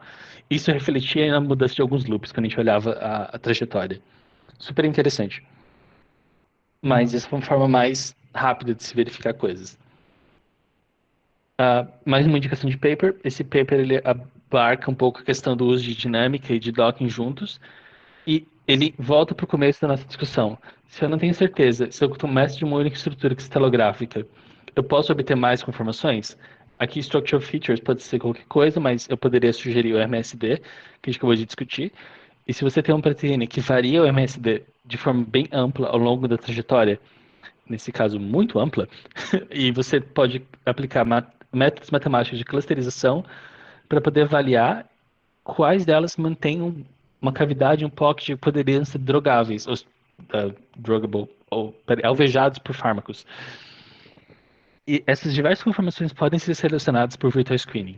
Isso refletia na mudança de alguns loops, quando a gente olhava a trajetória. Super interessante. Mas essa foi uma forma mais rápida de se verificar coisas. Mais uma indicação de paper. Esse paper ele abarca um pouco a questão do uso de dinâmica e de docking juntos. E ele volta para o começo da nossa discussão. Se eu não tenho certeza, se eu começo de uma única estrutura cristalográfica, eu posso obter mais conformações? Aqui, Structural Features pode ser qualquer coisa, mas eu poderia sugerir o MSD, que a gente acabou de discutir. E se você tem uma proteína que varia o MSD de forma bem ampla ao longo da trajetória, nesse caso muito ampla, e você pode aplicar métodos matemáticos de clusterização para poder avaliar quais delas mantêm uma cavidade, um pocket que poderiam ser drogáveis, ou druggable, ou alvejados por fármacos. E essas diversas conformações podem ser selecionadas por virtual screening.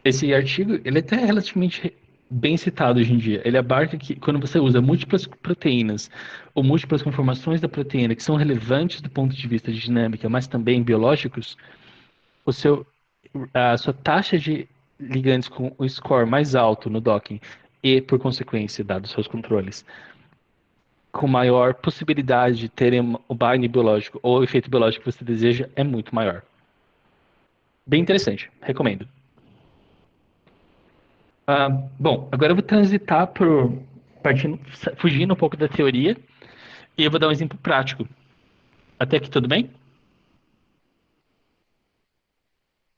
Esse artigo, ele é até relativamente bem citado hoje em dia. Ele abarca que quando você usa múltiplas proteínas ou múltiplas conformações da proteína que são relevantes do ponto de vista de dinâmica, mas também biológicos, a sua taxa de ligantes com o score mais alto no docking e, por consequência, dados seus controles, com maior possibilidade de terem o binding biológico ou o efeito biológico que você deseja é muito maior. Bem interessante, recomendo. Bom, agora eu vou transitar fugindo um pouco da teoria e eu vou dar um exemplo prático. Até aqui tudo bem?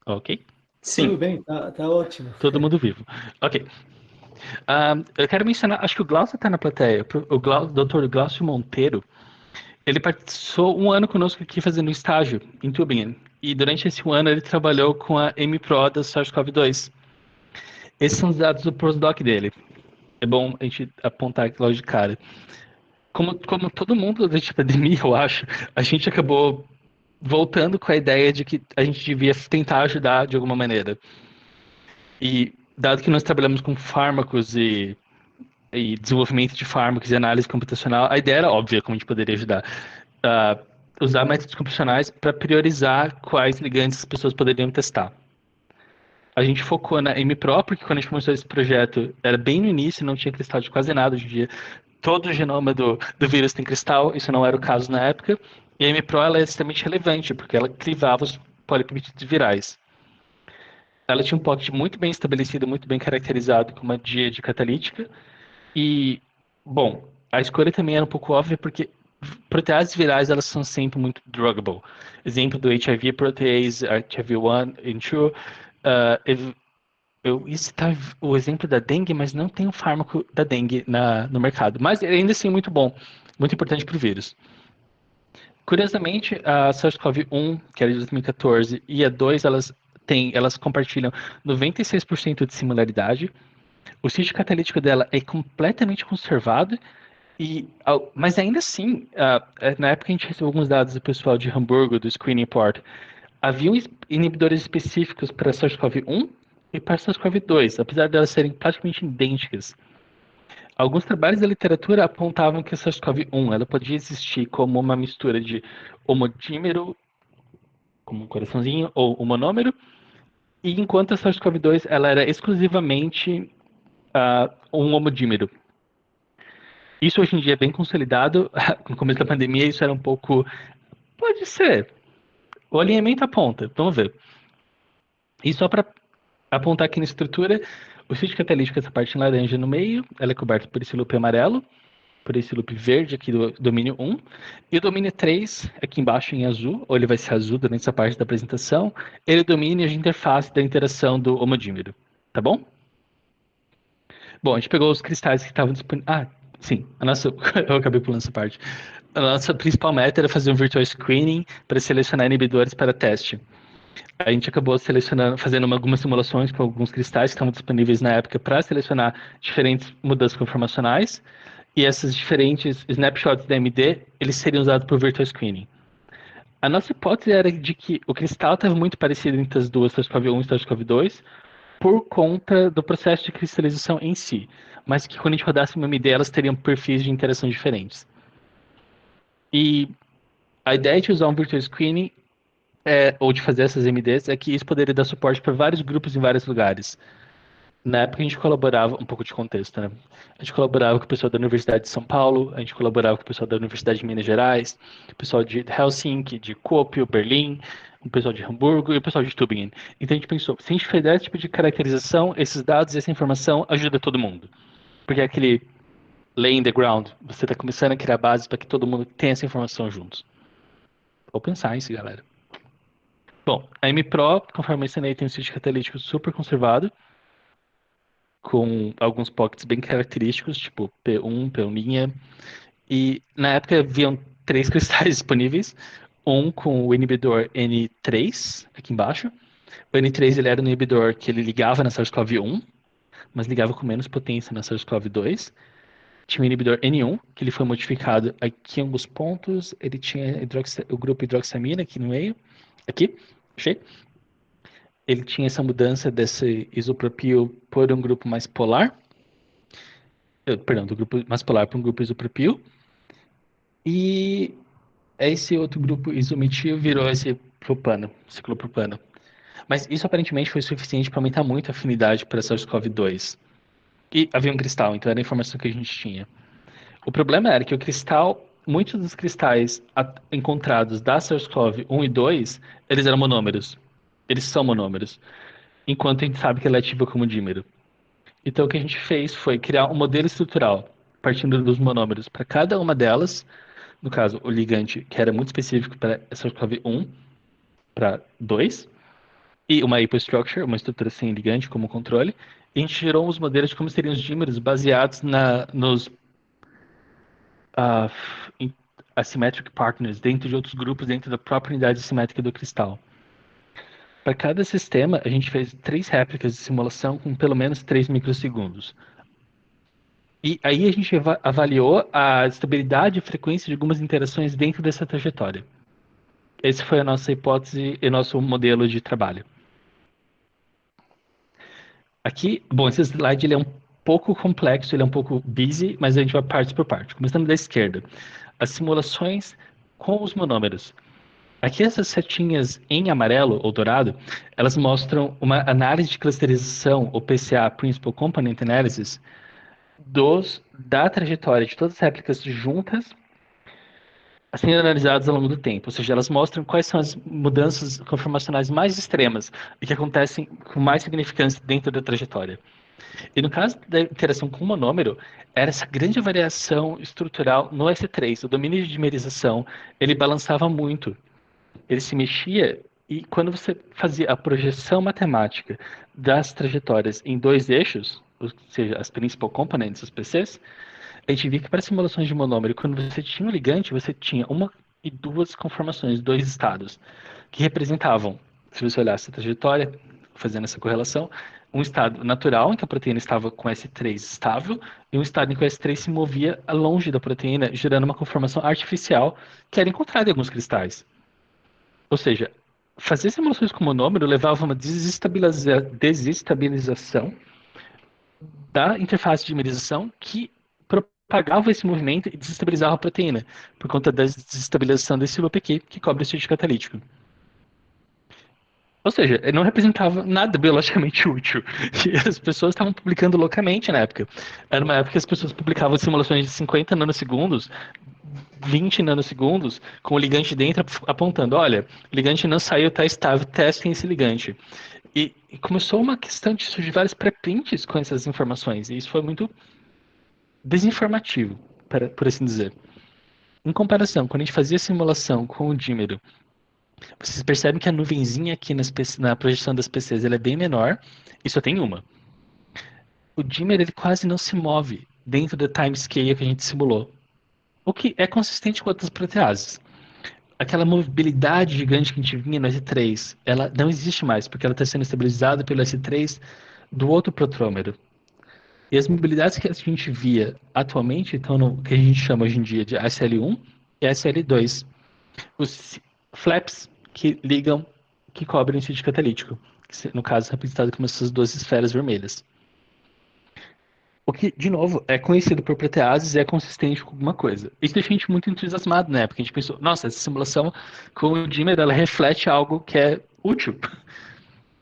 Ok. Sim. Tudo bem, tá ótimo. Todo mundo vivo. Ok. Eu quero mencionar, acho que o Glaucio está na plateia, o Dr. Glaucio Monteiro, ele passou um ano conosco aqui fazendo estágio em Tübingen, e durante esse ano ele trabalhou com a MPRO da SARS-CoV-2. Esses são os dados do postdoc dele. É bom a gente apontar aqui logo de cara. Como todo mundo durante a pandemia, eu acho, a gente acabou voltando com a ideia de que a gente devia tentar ajudar de alguma maneira. E dado que nós trabalhamos com fármacos e desenvolvimento de fármacos e análise computacional, a ideia era óbvia como a gente poderia ajudar. Usar métodos computacionais para priorizar quais ligantes as pessoas poderiam testar. A gente focou na MPRO, porque quando a gente começou esse projeto, era bem no início, não tinha cristal de quase nada hoje em dia. Todo o genoma do vírus tem cristal, isso não era o caso na época. E a MPRO ela é extremamente relevante, porque ela crivava os polipeptídeos virais. Ela tinha um pocket muito bem estabelecido, muito bem caracterizado com uma díade catalítica. E, bom, a escolha também era um pouco óbvia, porque proteases virais elas são sempre muito druggable. Exemplo do HIV protease, HIV1 e 2. Eu ia citar o exemplo da dengue, mas não tem um fármaco da dengue no mercado. Mas ainda assim muito bom, muito importante para o vírus. Curiosamente, a SARS-CoV-1, que era de 2014, e a 2, elas compartilham 96% de similaridade. O sítio catalítico dela é completamente conservado, mas ainda assim, na época a gente recebeu alguns dados do pessoal de Hamburgo, do Screening Port, haviam inibidores específicos para SARS-CoV-1 e para SARS-CoV-2, apesar de elas serem praticamente idênticas. Alguns trabalhos da literatura apontavam que a SARS-CoV-1 ela podia existir como uma mistura de homodímero, como um coraçãozinho, ou um monômero, e enquanto a SARS-CoV-2 ela era exclusivamente um homodímero. Isso hoje em dia é bem consolidado. No começo da pandemia isso era um pouco... Pode ser. O alinhamento aponta. Vamos ver. E só para apontar aqui na estrutura, o sítio catalítico, essa parte laranja no meio, ela é coberta por esse loop amarelo, por esse loop verde aqui do domínio 1, e o domínio 3, aqui embaixo em azul, ou ele vai ser azul durante essa parte da apresentação, ele domina a interface da interação do homodímero. Tá bom? Bom, a gente pegou os cristais que estavam disponíveis. Sim, eu acabei pulando essa parte. A nossa principal meta era fazer um virtual screening para selecionar inibidores para teste. A gente acabou fazendo algumas simulações com alguns cristais que estavam disponíveis na época para selecionar diferentes mudanças conformacionais, e esses diferentes snapshots da MD, eles seriam usados por virtual screening. A nossa hipótese era de que o cristal estava muito parecido entre as duas, SARS-CoV-1 e SARS-CoV-2, por conta do processo de cristalização em si, mas que quando a gente rodasse uma MD, elas teriam perfis de interação diferentes. E a ideia de usar um virtual screening, ou de fazer essas MDs, é que isso poderia dar suporte para vários grupos em vários lugares. Na época a gente colaborava, um pouco de contexto, né? A gente colaborava com o pessoal da Universidade de São Paulo, a gente colaborava com o pessoal da Universidade de Minas Gerais, o pessoal de Helsinki, de Kuopio, Berlim, o pessoal de Hamburgo e o pessoal de Tübingen. Então a gente pensou, se a gente fizer esse tipo de caracterização, esses dados e essa informação ajuda todo mundo. Porque é aquele laying the ground, você está começando a criar bases para que todo mundo tenha essa informação juntos. Vou pensar nisso, galera. Bom, a MPRO, conforme eu mencionei, tem um sítio catalítico super conservado, com alguns pockets bem característicos, tipo P1, P1', e na época haviam 3 cristais disponíveis, um com o inibidor N3, aqui embaixo. O N3 ele era um inibidor que ele ligava na SARS-CoV-1, mas ligava com menos potência na SARS-CoV-2. Tinha o inibidor N1, que ele foi modificado aqui em alguns pontos, ele tinha o grupo hidroxamina aqui no meio, aqui, achei. Ele tinha essa mudança desse isopropil por um grupo mais polar. Perdão, do grupo mais polar para um grupo isopropil. E esse outro grupo isometil virou esse propano, ciclopropano. Mas isso aparentemente foi suficiente para aumentar muito a afinidade para SARS-CoV-2. E havia um cristal, então era a informação que a gente tinha. O problema era que o cristal, muitos dos cristais encontrados da SARS-CoV-1 e 2, eles eram monômeros. Eles são monômeros, enquanto a gente sabe que ela é ativa como dímero. Então o que a gente fez foi criar um modelo estrutural, partindo dos monômeros para cada uma delas, no caso o ligante, que era muito específico para SARS-CoV-1, para 2, e uma apostructure, uma estrutura sem ligante como controle, e a gente gerou os modelos de como seriam os dímeros baseados nos asymmetric partners, dentro de outros grupos, dentro da própria unidade simétrica do cristal. Para cada sistema, a gente fez 3 réplicas de simulação com pelo menos 3 microsegundos. E aí a gente avaliou a estabilidade e frequência de algumas interações dentro dessa trajetória. Essa foi a nossa hipótese e nosso modelo de trabalho. Aqui, bom, esse slide ele é um pouco complexo, ele é um pouco busy, mas a gente vai parte por parte. Começando da esquerda. As simulações com os monômeros. Aqui essas setinhas em amarelo ou dourado, elas mostram uma análise de clusterização, ou PCA, Principal Component Analysis, da trajetória de todas as réplicas juntas, assim analisadas ao longo do tempo. Ou seja, elas mostram quais são as mudanças conformacionais mais extremas e que acontecem com mais significância dentro da trajetória. E no caso da interação com o monômero, era essa grande variação estrutural no S3. O domínio de dimerização, ele balançava muito. Ele se mexia e quando você fazia a projeção matemática das trajetórias em 2 eixos, ou seja, as principal components, os PCs, a gente via que para simulações de monômero, quando você tinha um ligante, você tinha 1 e 2 conformações, 2 estados, que representavam, se você olhasse a trajetória, fazendo essa correlação, um estado natural, em que a proteína estava com S3 estável, e um estado em que o S3 se movia longe da proteína, gerando uma conformação artificial que era encontrada em alguns cristais. Ou seja, fazer simulações com monômero levava a uma desestabilização da interface de dimerização que propagava esse movimento e desestabilizava a proteína, por conta da desestabilização desse loop aqui, que cobre o sítio catalítico. Ou seja, ele não representava nada biologicamente útil. E as pessoas estavam publicando loucamente na época. Era uma época que as pessoas publicavam simulações de 50 nanosegundos, 20 nanosegundos, com o ligante dentro apontando, olha, o ligante não saiu, está estável, testem esse ligante. E começou uma questão de surgir vários pré-prints com essas informações, e isso foi muito desinformativo, por assim dizer. Em comparação, quando a gente fazia simulação com o dímero, vocês percebem que a nuvenzinha aqui na projeção das PCs ela é bem menor e só tem uma. O dímero ele quase não se move dentro da timescale que a gente simulou, o que é consistente com outras proteases. Aquela mobilidade gigante que a gente vinha no S3, ela não existe mais, porque ela está sendo estabilizada pelo S3 do outro protrômero. E as mobilidades que a gente via atualmente estão no que a gente chama hoje em dia de SL1 e SL2. Os flaps que ligam, que cobrem o sítio catalítico, que no caso é representado como essas duas esferas vermelhas. O que, de novo, é conhecido por proteases e é consistente com alguma coisa. Isso deixa a gente muito entusiasmado na época. A gente pensou, nossa, essa simulação com o dímero, ela reflete algo que é útil.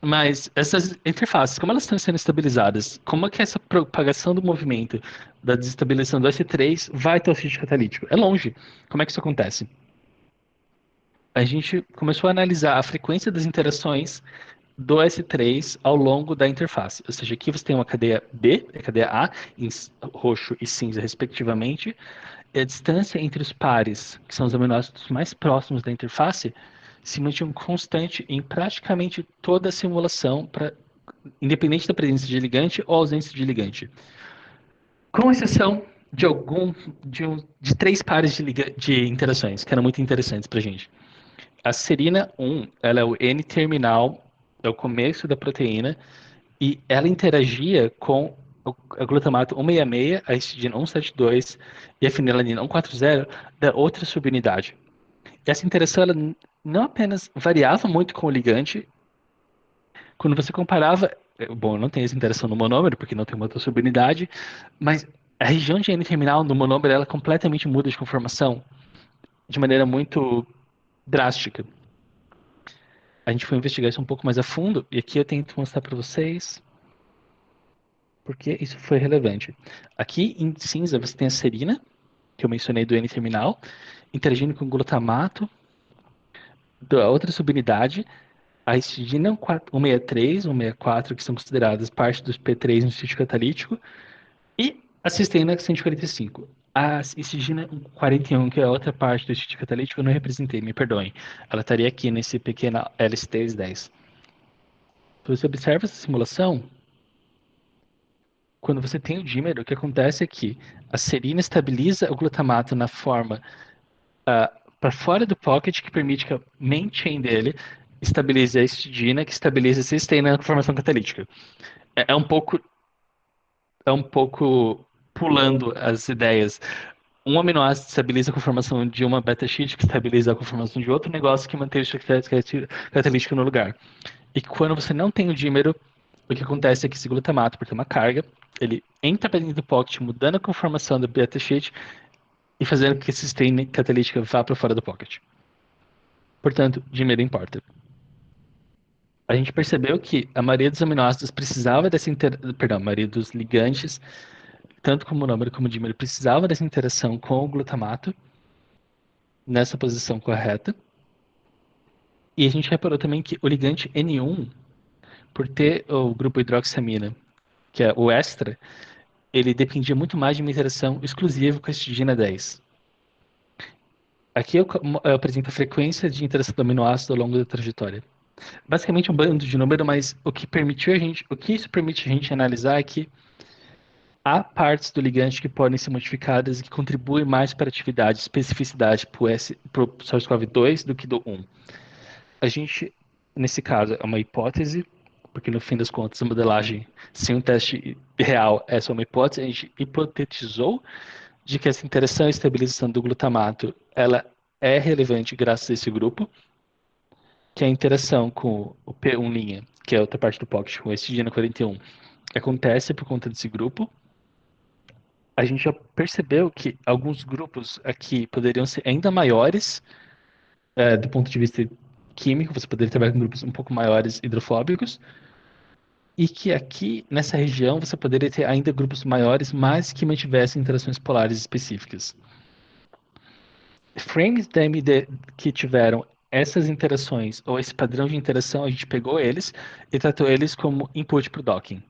Mas essas interfaces, como elas estão sendo estabilizadas, como é que essa propagação do movimento da desestabilização do S3 vai até o sítio catalítico? É longe. Como é que isso acontece? A gente começou a analisar a frequência das interações do S3 ao longo da interface. Ou seja, aqui você tem uma cadeia B, a cadeia A, em roxo e cinza, respectivamente, e a distância entre os pares, que são os aminoácidos mais próximos da interface, se mantinham constante em praticamente toda a simulação, independente da presença de ligante ou ausência de ligante. Com exceção de 3 pares de interações, que eram muito interessantes para a gente. A serina 1, ela é o N-terminal, é o começo da proteína, e ela interagia com a glutamato 166, a histidina 172 e a fenilalanina 140 da outra subunidade. E essa interação ela não apenas variava muito com o ligante, quando você comparava, bom, não tem essa interação no monômero, porque não tem uma outra subunidade, mas a região de N-terminal no monômero ela completamente muda de conformação de maneira muito drástica. A gente foi investigar isso um pouco mais a fundo, e aqui eu tento mostrar para vocês porque isso foi relevante. Aqui em cinza você tem a serina, que eu mencionei do N-terminal, interagindo com o glutamato da outra subunidade, a histidina 163, 164, que são consideradas parte dos P3 no sítio catalítico, e a cisteína 145. A histidina 41, que é a outra parte do sítio catalítico, eu não representei, me perdoem. Ela estaria aqui nesse pequeno LST10. Você observa essa simulação, quando você tem o dímero, o que acontece é que a serina estabiliza o glutamato na forma para fora do pocket, que permite que a main chain dele estabilize a histidina, que estabiliza a cisteína na formação catalítica. É um pouco pulando as ideias. Um aminoácido estabiliza a conformação de uma beta-sheet, que estabiliza a conformação de outro negócio que mantém o sítio catalítico no lugar. E quando você não tem o dímero, o que acontece é que esse glutamato, por ter uma carga, ele entra para dentro do pocket, mudando a conformação da beta-sheet e fazendo com que a cisteína catalítica vá para fora do pocket. Portanto, dímero importa. A gente percebeu que a maioria dos aminoácidos precisava dessa a maioria dos ligantes, tanto como monômero como dímero, precisava dessa interação com o glutamato nessa posição correta. E a gente reparou também que o ligante N1, por ter o grupo hidroxiamina, que é o extra, ele dependia muito mais de uma interação exclusiva com a histidina 10. Aqui eu apresento a frequência de interação do aminoácido ao longo da trajetória. Basicamente um bando de número, mas o que isso permite a gente analisar é que há partes do ligante que podem ser modificadas e que contribuem mais para a atividade, especificidade para o SARS-CoV-2 do que do 1. A gente, nesse caso, é uma hipótese, porque no fim das contas a modelagem sem um teste real é só uma hipótese. A gente hipotetizou de que essa interação e estabilização do glutamato ela é relevante graças a esse grupo. que a interação com o P1', que é a outra parte do pocket, com esse histidina 41, acontece por conta desse grupo. A gente já percebeu que alguns grupos aqui poderiam ser ainda maiores, do ponto de vista químico, você poderia trabalhar com grupos um pouco maiores hidrofóbicos, e que aqui, nessa região, você poderia ter ainda grupos maiores, mas que mantivessem interações polares específicas. Frames da MD que tiveram essas interações, ou esse padrão de interação, a gente pegou eles e tratou eles como input para o docking.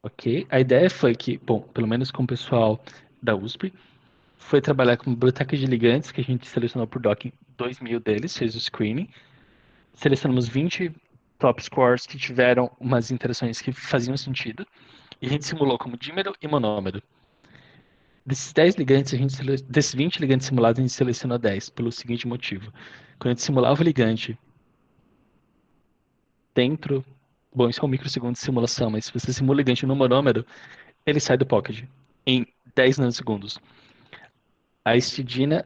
Ok? A ideia foi que, bom, pelo menos com o pessoal da USP, foi trabalhar com biblioteca de ligantes, que a gente selecionou por docking 2.000 deles, fez o screening. Selecionamos 20 top scores que tiveram umas interações que faziam sentido, e a gente simulou como dímero e monômero. Desses 10 ligantes, desses 20 ligantes simulados, a gente selecionou 10, pelo seguinte motivo. Quando a gente simulava o ligante dentro... Bom, isso é um microsegundo de simulação, mas se você simula o ligante no monômero, ele sai do pocket em 10 nanosegundos. A histidina,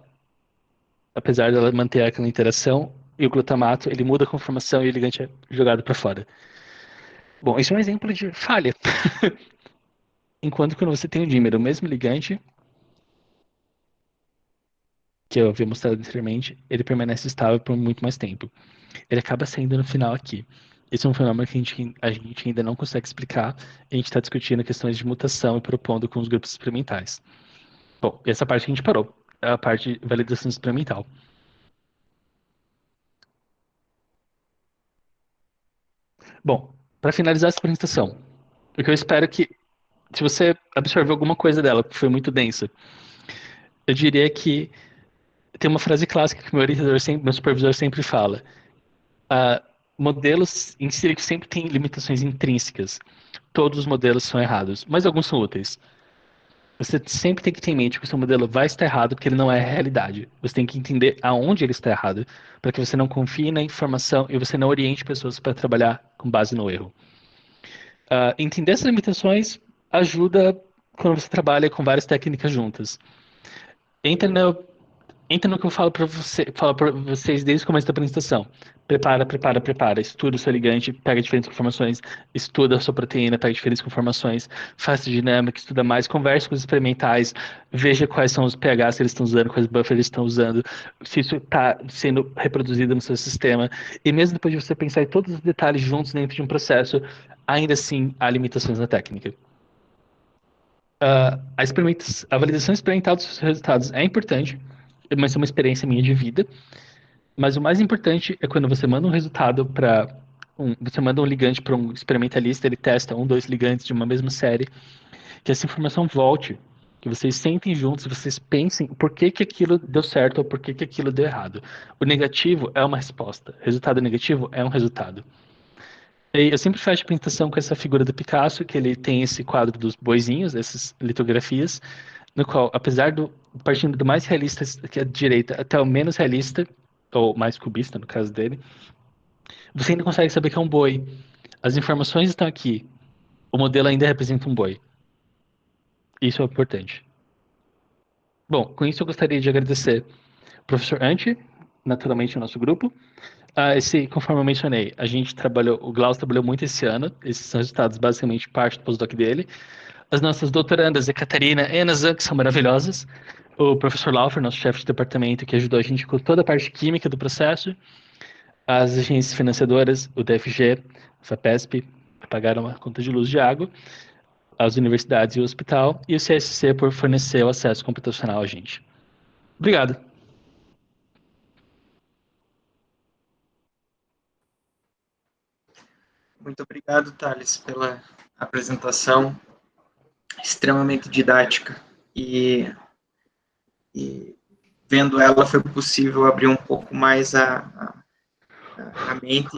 apesar dela manter aquela interação, e o glutamato, ele muda a conformação e o ligante é jogado para fora. Bom, isso é um exemplo de falha. Enquanto quando você tem o dímero, o mesmo ligante, que eu havia mostrado anteriormente, ele permanece estável por muito mais tempo. Ele acaba saindo no final aqui. Esse é um fenômeno que a gente ainda não consegue explicar. A gente está discutindo questões de mutação e propondo com os grupos experimentais. Bom, essa parte que a gente parou, é a parte de validação experimental. Bom, para finalizar essa apresentação, o que eu espero que, se você absorveu alguma coisa dela, que foi muito densa, eu diria que tem uma frase clássica que meu supervisor sempre fala. Modelos em sílico sempre têm limitações intrínsecas. Todos os modelos são errados, mas alguns são úteis. Você sempre tem que ter em mente que o seu modelo vai estar errado porque ele não é a realidade. Você tem que entender aonde ele está errado, para que você não confie na informação e você não oriente pessoas para trabalhar com base no erro. Entender essas limitações ajuda quando você trabalha com várias técnicas juntas. Entra no que eu falo para vocês desde o começo da apresentação. Prepara. Estuda o seu ligante, pega diferentes conformações, estuda a sua proteína, pega diferentes conformações, faça dinâmica, estuda mais, converse com os experimentais, veja quais são os pHs que eles estão usando, quais buffers eles estão usando, se isso está sendo reproduzido no seu sistema. E mesmo depois de você pensar em todos os detalhes juntos dentro de um processo, ainda assim há limitações na técnica. A validação experimental dos seus resultados é importante, mas é uma experiência minha de vida. Mas o mais importante é quando você manda um resultado para você manda um ligante para um experimentalista, ele testa 2 ligantes de uma mesma série, que essa informação volte, que vocês sentem juntos e vocês pensem por que aquilo deu certo ou por que aquilo deu errado. O negativo é uma resposta, o resultado negativo é um resultado. E eu sempre faço a apresentação com essa figura do Picasso, que ele tem esse quadro dos boizinhos, essas litografias, no qual, apesar partindo do mais realista, que é a direita, até o menos realista, ou mais cubista, no caso dele, você ainda consegue saber que é um boi. As informações estão aqui. O modelo ainda representa um boi. Isso é importante. Bom, com isso eu gostaria de agradecer ao professor Ante, naturalmente o nosso grupo. Conforme eu mencionei, o Glaucio trabalhou muito esse ano. Esses são resultados, basicamente, parte do postdoc dele. As nossas doutorandas, a Catarina e a Ana Zan, que são maravilhosas. O professor Laufer, nosso chefe de departamento, que ajudou a gente com toda a parte química do processo. As agências financiadoras, o DFG, a FAPESP, que pagaram a conta de luz de água. As universidades e o hospital. E o CSC por fornecer o acesso computacional a gente. Obrigado. Muito obrigado, Thales, pela apresentação extremamente didática e vendo ela foi possível abrir um pouco mais a mente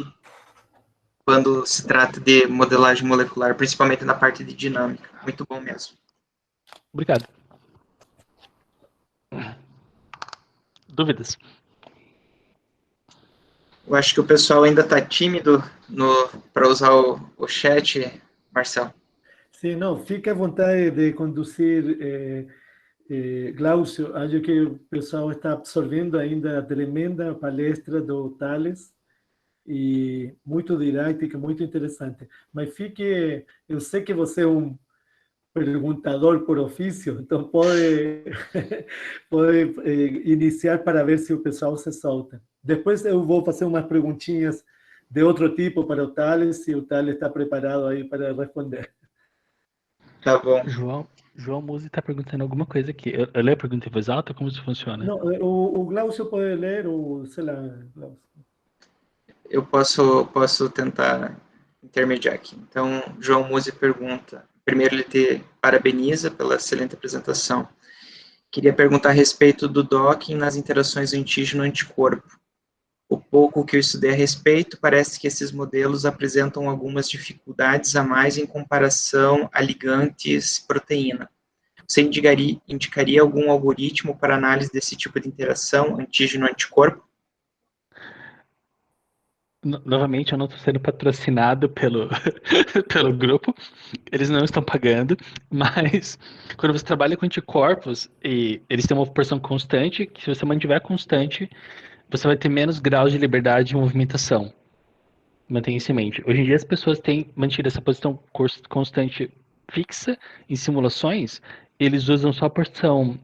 quando se trata de modelagem molecular, principalmente na parte de dinâmica. Muito bom mesmo. Obrigado. Dúvidas? Eu acho que o pessoal ainda está tímido para usar o chat, Marcelo. Sim, não, fique à vontade de conduzir Glaucio, acho que o pessoal está absorvendo ainda a tremenda palestra do Thales, e muito didática, muito interessante. Mas eu sei que você é um perguntador por ofício, então pode iniciar para ver se o pessoal se solta. Depois eu vou fazer umas perguntinhas de outro tipo para o Thales, se o Thales está preparado aí para responder. Tá bom. João Musi está perguntando alguma coisa aqui. Eu leio a pergunta em voz alta? Como isso funciona? Não, o Glaucio pode ler, ou sei lá, Glaucio. Eu posso tentar intermediar aqui. Então, João Musi pergunta, primeiro ele te parabeniza pela excelente apresentação. Queria perguntar a respeito do docking nas interações antígeno-anticorpo. O pouco que eu estudei a respeito, parece que esses modelos apresentam algumas dificuldades a mais em comparação a ligantes proteína. Você indicaria algum algoritmo para análise desse tipo de interação antígeno-anticorpo? Novamente, eu não estou sendo patrocinado pelo grupo, eles não estão pagando, mas quando você trabalha com anticorpos, e eles têm uma proporção constante, que se você mantiver constante, você vai ter menos graus de liberdade de movimentação. Mantenha isso em mente. Hoje em dia as pessoas têm mantido essa posição constante fixa em simulações, eles usam só a porção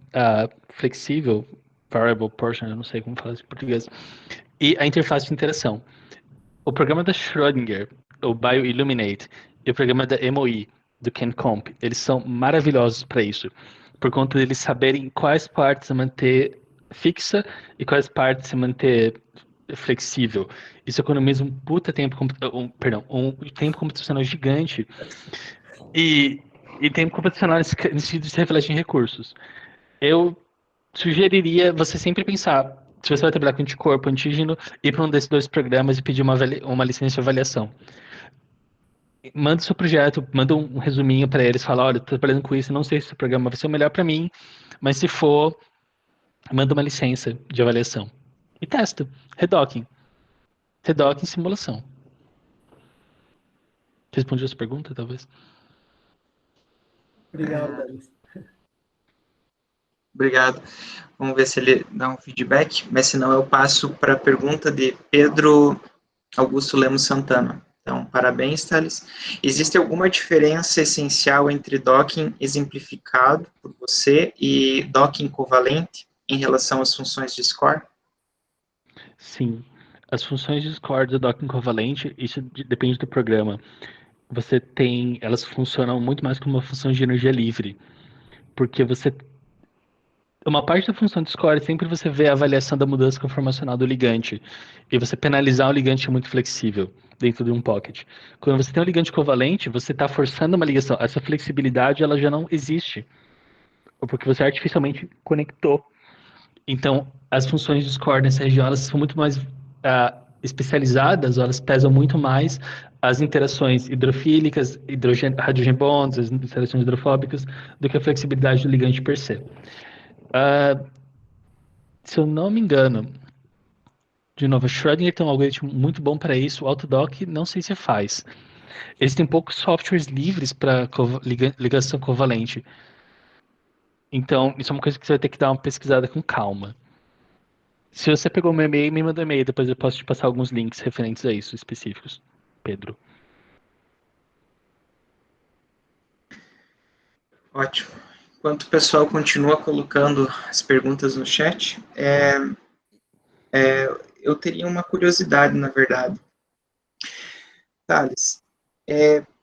flexível, variable portion, eu não sei como falar isso em português, e a interface de interação. O programa da Schrödinger, o BioIlluminate, e o programa da MOE, do CanComp, eles são maravilhosos para isso, por conta deles saberem quais partes manter fixa e quais partes se manter flexível. Isso economiza um puta tempo, um tempo computacional gigante e tempo computacional nesse sentido de refletir em recursos. Eu sugeriria você sempre pensar, se você vai trabalhar com anticorpo, antígeno, ir para um desses dois programas e pedir uma licença de avaliação. Manda o seu projeto, manda um resuminho para eles, fala, olha, estou trabalhando com isso, não sei se o programa vai ser o melhor para mim, mas se for, manda uma licença de avaliação. E testa. Redocking em simulação. Respondi a sua pergunta, talvez? Obrigado, Thales. Obrigado. Vamos ver se ele dá um feedback, mas senão eu passo para a pergunta de Pedro Augusto Lemos Santana. Então, parabéns, Thales. Existe alguma diferença essencial entre docking exemplificado por você e docking covalente em relação às funções de score? Sim. As funções de score do docking covalente, isso depende do programa. Elas funcionam muito mais como uma função de energia livre, porque uma parte da função de score é sempre você vê a avaliação da mudança conformacional do ligante, e você penalizar um ligante muito flexível dentro de um pocket. Quando você tem um ligante covalente, você está forçando uma ligação. Essa flexibilidade ela já não existe, porque você artificialmente conectou. Então, as funções de score nessa região elas são muito mais especializadas, elas pesam muito mais as interações hidrofílicas, hydrogen bonds, as interações hidrofóbicas, do que a flexibilidade do ligante per se. Se eu não me engano, de novo, a Schrödinger tem um algoritmo muito bom para isso, o Autodoc não sei se faz. Eles têm poucos softwares livres para ligação covalente. Então, isso é uma coisa que você vai ter que dar uma pesquisada com calma. Se você pegou meu e-mail, me manda um e-mail, depois eu posso te passar alguns links referentes a isso, específicos. Pedro. Ótimo. Enquanto o pessoal continua colocando as perguntas no chat, eu teria uma curiosidade, na verdade. Thales,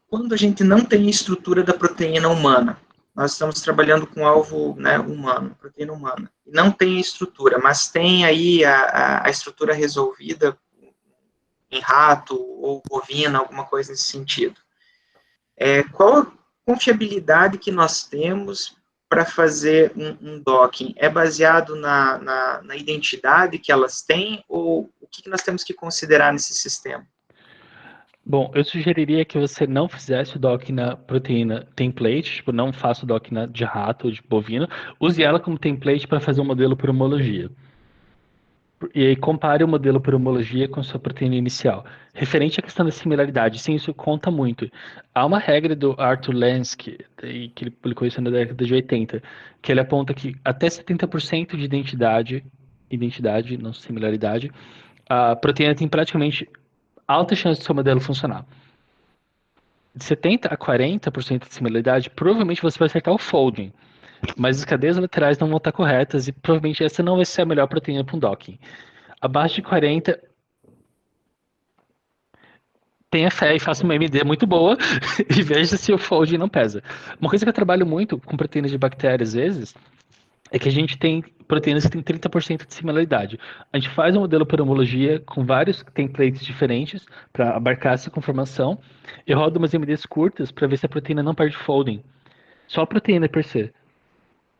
quando a gente não tem estrutura da proteína humana, nós estamos trabalhando com alvo, né, humano, proteína humana, não tem estrutura, mas tem aí a estrutura resolvida em rato ou bovina, alguma coisa nesse sentido. Qual a confiabilidade que nós temos para fazer um docking? É baseado na identidade que elas têm, ou o que nós temos que considerar nesse sistema? Bom, eu sugeriria que você não fizesse o docking na proteína template, tipo, não faça o docking de rato ou de bovino, use ela como template para fazer um modelo por homologia. E aí compare o modelo por homologia com sua proteína inicial. Referente à questão da similaridade, sim, isso conta muito. Há uma regra do Arthur Lansky, que ele publicou isso na década de 80, que ele aponta que até 70% de identidade, não similaridade, a proteína tem praticamente alta chance do seu modelo funcionar. De 70% a 40% de similaridade, provavelmente você vai acertar o folding, mas as cadeias laterais não vão estar corretas e provavelmente essa não vai ser a melhor proteína para um docking. Abaixo de 40, tenha fé e faça uma MD muito boa e veja se o fold não pesa. Uma coisa que eu trabalho muito com proteínas de bactéria às vezes é que a gente tem proteínas que têm 30% de similaridade. A gente faz um modelo por homologia com vários templates diferentes para abarcar essa conformação e roda umas MDs curtas para ver se a proteína não perde folding. Só a proteína per se.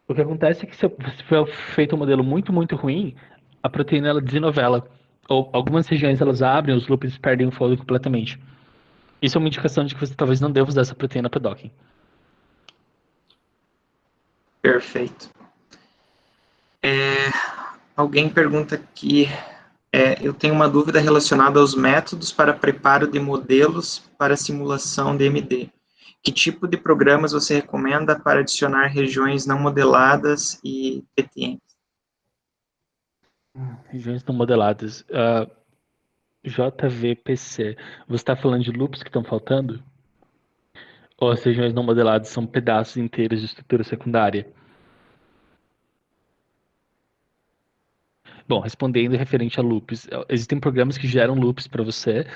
O que acontece é que se for feito um modelo muito, muito ruim, a proteína ela desenovela. Ou algumas regiões elas abrem, os loops perdem o folding completamente. Isso é uma indicação de que você talvez não deva usar essa proteína para docking. Perfeito. Alguém pergunta aqui, eu tenho uma dúvida relacionada aos métodos para preparo de modelos para simulação de MD. Que tipo de programas você recomenda para adicionar regiões não modeladas e PTMs? Regiões não modeladas. JVPC. Você está falando de loops que estão faltando? Ou as regiões não modeladas são pedaços inteiros de estrutura secundária? Bom, respondendo referente a loops, existem programas que geram loops para você.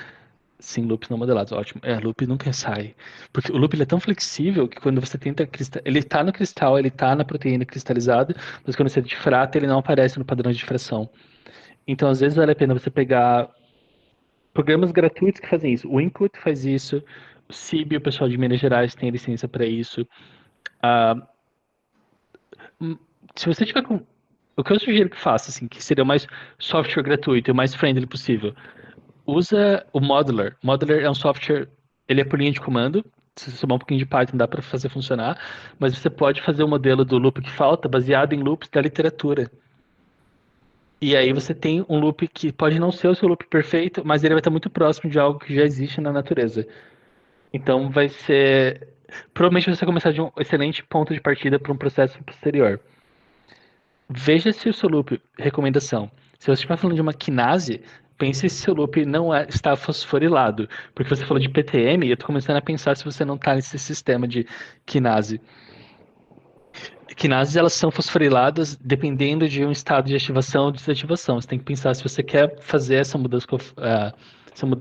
Sim, loops não modelados, ótimo. Loop nunca sai. Porque o loop ele é tão flexível que quando você tenta ele está no cristal, ele está na proteína cristalizada, mas quando você difrata, ele não aparece no padrão de difração. Então, às vezes, vale a pena você pegar programas gratuitos que fazem isso. O Input faz isso, o CIB, o pessoal de Minas Gerais tem licença para isso. Se você tiver com... O que eu sugiro que faça, assim, que seria o mais software gratuito e o mais friendly possível, usa o Modeler. Modeler é um software, ele é por linha de comando. Se você somar um pouquinho de Python, dá para fazer funcionar. Mas você pode fazer o modelo do loop que falta baseado em loops da literatura. E aí você tem um loop que pode não ser o seu loop perfeito, mas ele vai estar muito próximo de algo que já existe na natureza. Então vai ser... Provavelmente você vai começar de um excelente ponto de partida para um processo posterior. Veja se o seu loop, recomendação, se você estiver falando de uma quinase, pense se seu loop não está fosforilado. Porque você falou de PTM e eu estou começando a pensar se você não está nesse sistema de quinase. Quinases, elas são fosforiladas dependendo de um estado de ativação ou desativação. Você tem que pensar se você quer fazer essa mudança,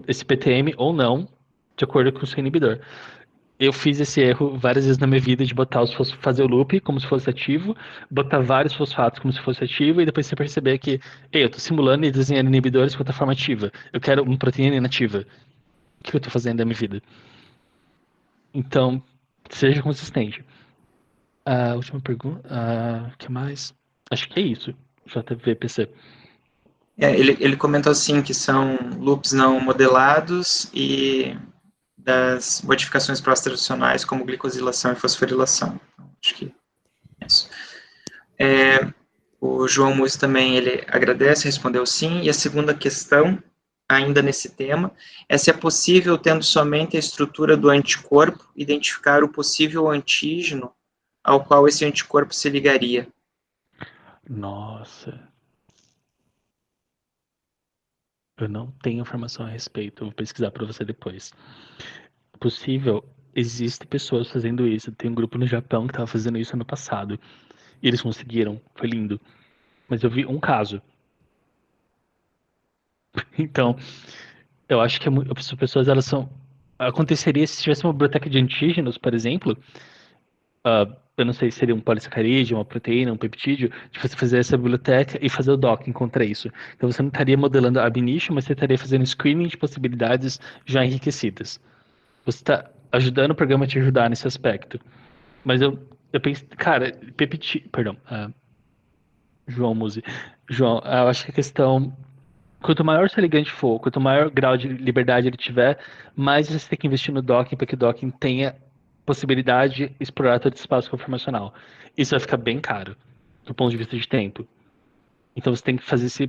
esse PTM ou não, de acordo com o seu inibidor. Eu fiz esse erro várias vezes na minha vida de fazer o loop como se fosse ativo, botar vários fosfatos como se fosse ativo, e depois você perceber que, eu estou simulando e desenhando inibidores com outra forma ativa. Eu quero uma proteína inativa. O que eu estou fazendo da minha vida? Então, seja consistente. A última pergunta, o que mais? Acho que é isso, JVPC. Ele comentou assim que são loops não modelados e das modificações pós-traducionais como glicosilação e fosforilação. Então, acho que é isso. O João Musi também, ele agradece, respondeu sim. E a segunda questão, ainda nesse tema, é se é possível, tendo somente a estrutura do anticorpo, identificar o possível antígeno ao qual esse anticorpo se ligaria. Nossa. Eu não tenho informação a respeito, eu vou pesquisar para você depois. Possível, existem pessoas fazendo isso. Tem um grupo no Japão que estava fazendo isso ano passado. E eles conseguiram, foi lindo. Mas eu vi um caso. Então, eu acho que as pessoas, elas são... Aconteceria se tivesse uma biblioteca de antígenos, por exemplo, eu não sei se seria um polissacarídeo, uma proteína, um peptídeo, de você fazer essa biblioteca e fazer o docking contra isso. Então você não estaria modelando ab initio, mas você estaria fazendo screening de possibilidades já enriquecidas. Você está ajudando o programa a te ajudar nesse aspecto. Mas eu penso, cara, peptídeo, perdão, João Musi. João, eu acho que a questão, quanto maior o seu ligante for, quanto maior grau de liberdade ele tiver, mais você tem que investir no docking para que o docking tenha possibilidade de explorar todo esse espaço conformacional. Isso vai ficar bem caro, do ponto de vista de tempo. Então você tem que fazer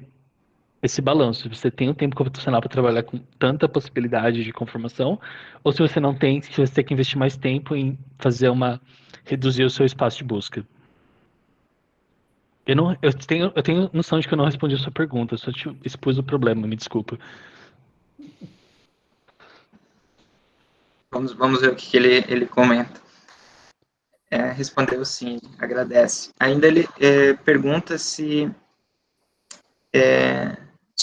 esse balanço, se você tem um tempo computacional para trabalhar com tanta possibilidade de conformação, ou se você não tem, se você tem que investir mais tempo em fazer reduzir o seu espaço de busca. Eu tenho noção de que eu não respondi a sua pergunta, eu só te expus o problema, me desculpa. Vamos ver o que ele comenta. Respondeu sim, agradece. Ainda ele pergunta se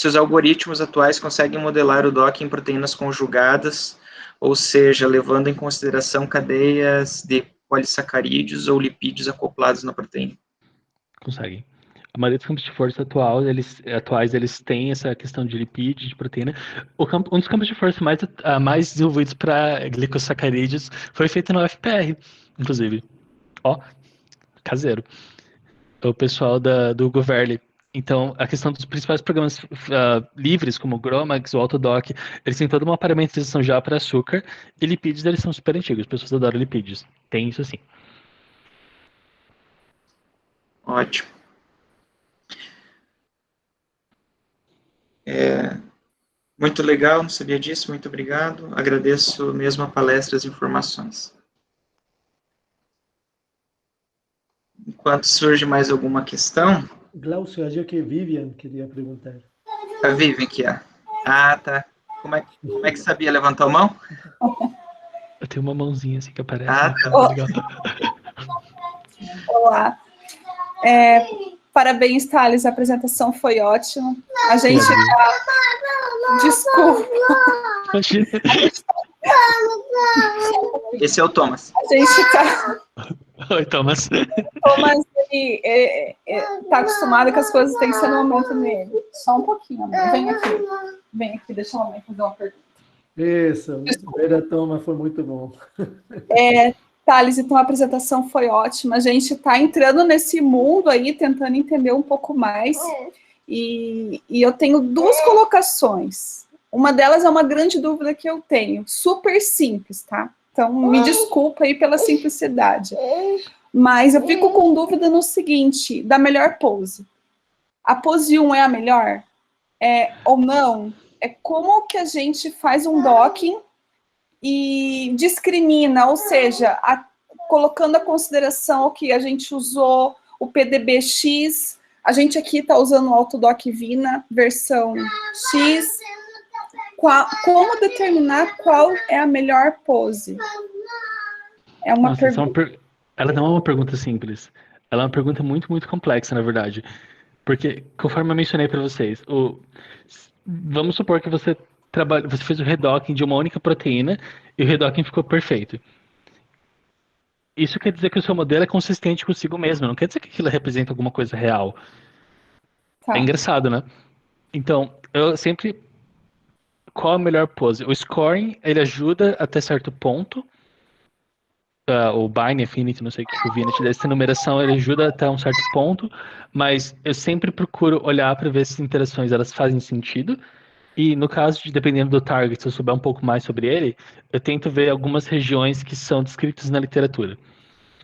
os algoritmos atuais conseguem modelar o docking em proteínas conjugadas, ou seja, levando em consideração cadeias de polissacarídeos ou lipídios acoplados na proteína. Conseguem. A maioria dos campos de força atuais, eles têm essa questão de lipídio, de proteína. Um dos campos de força mais desenvolvidos para glicosacarídeos foi feito no FPR, inclusive. Ó, caseiro. O pessoal do Goverli. Então, a questão dos principais programas livres, como o GROMACS, o Autodoc, eles têm toda uma parametrização já para açúcar, e lipídios, eles são super antigos, as pessoas adoram lipídios. Tem isso sim. Ótimo. Muito legal, não sabia disso, muito obrigado. Agradeço mesmo a palestra e as informações. Enquanto surge mais alguma questão... Glaucio, acho que Vivian queria perguntar. A Vivian aqui, ó. Ah, tá. Como é que sabia? Levantou a mão? Eu tenho uma mãozinha assim que aparece. Ah, tá. Legal. Olá. Parabéns, Thales, a apresentação foi ótima. A gente Desculpa. Imagina. Esse é o Thomas. A gente tá... Oi, Thomas. Thomas, ele tá acostumado que as coisas têm que ser no momento nele. Só um pouquinho, amor. Vem aqui. Vem aqui, deixa a mãe fazer uma pergunta. Isso, ver a Thomas foi muito bom. Thales, então a apresentação foi ótima. A gente está entrando nesse mundo aí, tentando entender um pouco mais. E eu tenho duas colocações. Uma delas é uma grande dúvida que eu tenho. Super simples, tá? Então, me desculpa aí pela simplicidade. Mas eu fico com dúvida no seguinte, da melhor pose. A pose 1 é a melhor? Ou não? Como que a gente faz um docking e discrimina, ou seja, colocando a consideração que a gente usou o PDB-X, a gente aqui está usando o Autodoc Vina, versão X. Como determinar qual é a melhor pose? É uma pergunta. Ela não é uma pergunta simples. Ela é uma pergunta muito, muito complexa, na verdade. Porque, conforme eu mencionei para vocês, vamos supor que você fez o redocking de uma única proteína e o redocking ficou perfeito. Isso quer dizer que o seu modelo é consistente consigo mesmo, não quer dizer que aquilo representa alguma coisa real. Tá. É engraçado, né? Então, eu sempre... Qual a melhor pose? O scoring, ele ajuda até certo ponto. O Bine Affinity, não sei o que o Vinit dessa numeração, ele ajuda até um certo ponto, mas eu sempre procuro olhar para ver se as interações elas fazem sentido. E no caso de, dependendo do target, se eu souber um pouco mais sobre ele, eu tento ver algumas regiões que são descritas na literatura.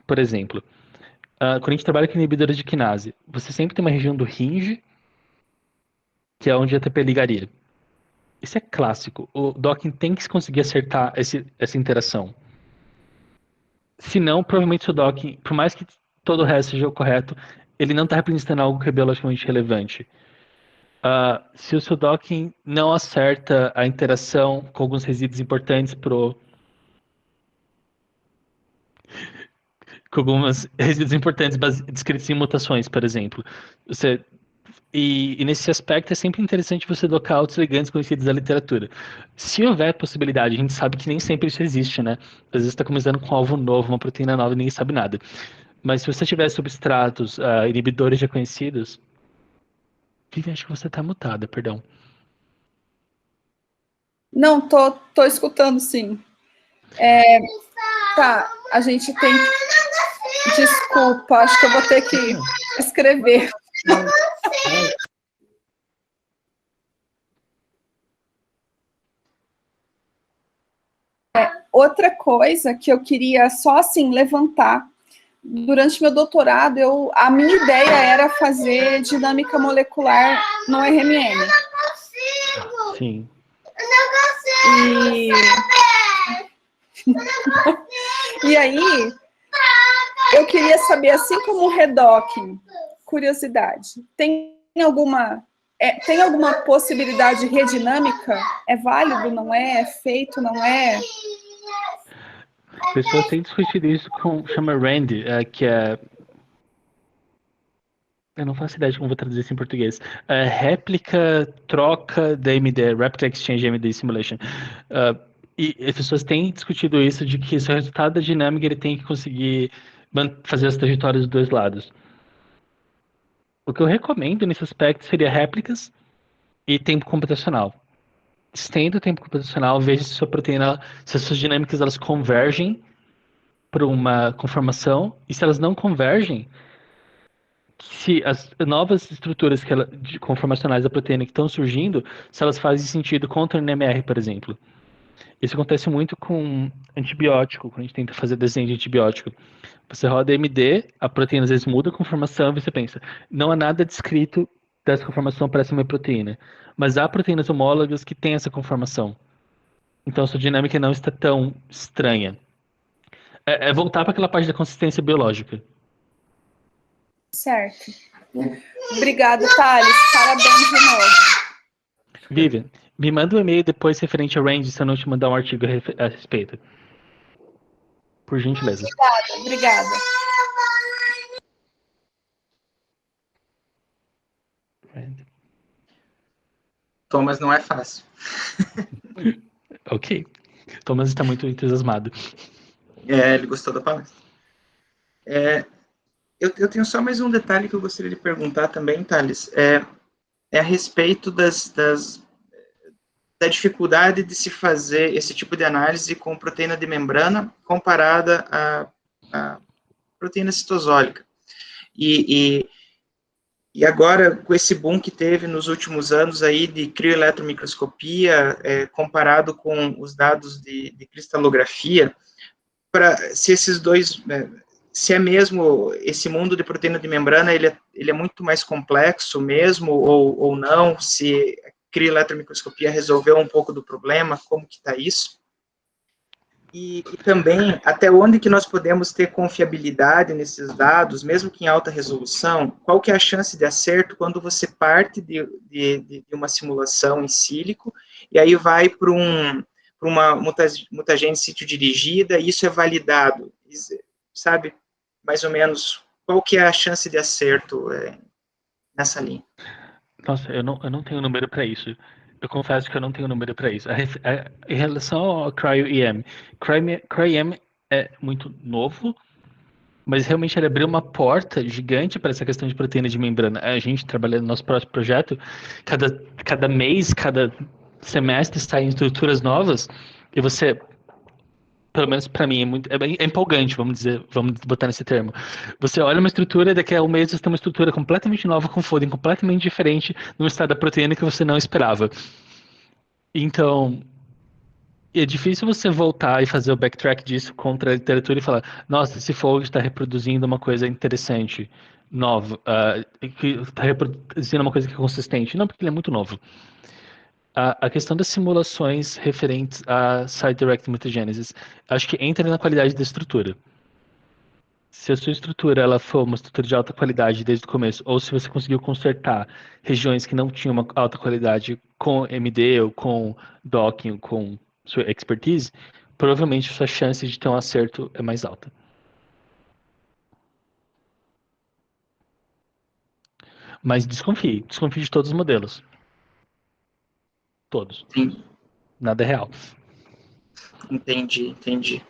Por exemplo, quando a gente trabalha com inibidores de quinase, você sempre tem uma região do hinge, que é onde a ATP ligaria. Isso é clássico. O docking tem que conseguir acertar essa interação. Se não, provavelmente o docking, por mais que todo o resto seja o correto, ele não está representando algo que é biologicamente relevante. Se o seu docking não acerta a interação com alguns resíduos importantes com alguns resíduos importantes descritos em mutações, por exemplo. E nesse aspecto é sempre interessante você docar outros ligandes conhecidos da literatura. Se houver possibilidade, a gente sabe que nem sempre isso existe, né? Às vezes está começando com um alvo novo, uma proteína nova e ninguém sabe nada. Mas se você tiver substratos, inibidores já conhecidos... Vivi, acho que você está mutada, perdão. Não, tô escutando, sim. Tá, a gente tem... Desculpa, acho que eu vou ter que escrever. Outra coisa que eu queria só assim levantar, durante meu doutorado, a minha ideia era fazer dinâmica molecular no RMN. Sim. E aí, eu queria saber, assim como o redocking, curiosidade, tem alguma possibilidade redinâmica? É válido, não é? É feito, não é? As pessoas têm discutido isso chama RAND, que é... Eu não faço ideia de como vou traduzir isso em português. Réplica, troca da AMD, Replica Exchange AMD Simulation. E as pessoas têm discutido isso, de que o resultado da dinâmica ele tem que conseguir fazer as trajetórias dos dois lados. O que eu recomendo nesse aspecto seria réplicas e tempo computacional. Estenda o tempo computacional, veja se se as suas dinâmicas elas convergem para uma conformação, e se elas não convergem, se as novas estruturas conformacionais da proteína que estão surgindo, se elas fazem sentido contra o NMR, por exemplo. Isso acontece muito com antibiótico, quando a gente tenta fazer desenho de antibiótico. Você roda MD, a proteína às vezes muda a conformação, e você pensa, não há nada descrito dessa conformação para essa minha proteína. Mas há proteínas homólogas que têm essa conformação. Então a sua dinâmica não está tão estranha. É voltar para aquela parte da consistência biológica. Certo. Obrigada, Thales. Parabéns de novo. Vivian, me manda um e-mail depois referente a range, se eu não te mandar um artigo a respeito. Por gentileza. Obrigada. Thomas não é fácil. Ok. Thomas está muito entusiasmado. Ele gostou da palestra. Eu tenho só mais um detalhe que eu gostaria de perguntar também, Thales. É a respeito da dificuldade de se fazer esse tipo de análise com proteína de membrana comparada à proteína citosólica. E agora, com esse boom que teve nos últimos anos aí de crioeletromicroscopia, comparado com os dados de cristalografia, se esses dois... se é mesmo esse mundo de proteína de membrana, ele é muito mais complexo mesmo, ou não, se a crioeletromicroscopia resolveu um pouco do problema, como que está isso? E também, até onde que nós podemos ter confiabilidade nesses dados, mesmo que em alta resolução, qual que é a chance de acerto quando você parte de uma simulação em sílico, e aí vai para uma mutagênese sítio dirigida, e isso é validado, sabe, mais ou menos, qual que é a chance de acerto nessa linha? Nossa, eu não tenho número para isso. Eu confesso que eu não tenho número para isso. Em relação ao Cryo-EM, Cryo-EM é muito novo, mas realmente ele abriu uma porta gigante para essa questão de proteína de membrana. A gente trabalhando no nosso próximo projeto, cada mês, cada semestre saem estruturas novas, e você, pelo menos para mim, é empolgante, vamos botar nesse termo. Você olha uma estrutura e daqui a um mês você tem uma estrutura completamente nova, com folding completamente diferente, no estado da proteína que você não esperava. Então, é difícil você voltar e fazer o backtrack disso contra a literatura e falar, nossa, esse fold está reproduzindo uma coisa interessante, nova, que está reproduzindo uma coisa que é consistente. Não, porque ele é muito novo. A questão das simulações referentes a site-direct mutagenesis, acho que entra na qualidade da estrutura. Se a sua estrutura ela for uma estrutura de alta qualidade desde o começo, ou se você conseguiu consertar regiões que não tinham uma alta qualidade com MD ou com docking, ou com sua expertise, provavelmente sua chance de ter um acerto é mais alta. Mas desconfie de todos os modelos. Todos. Sim. Nada é real. Entendi.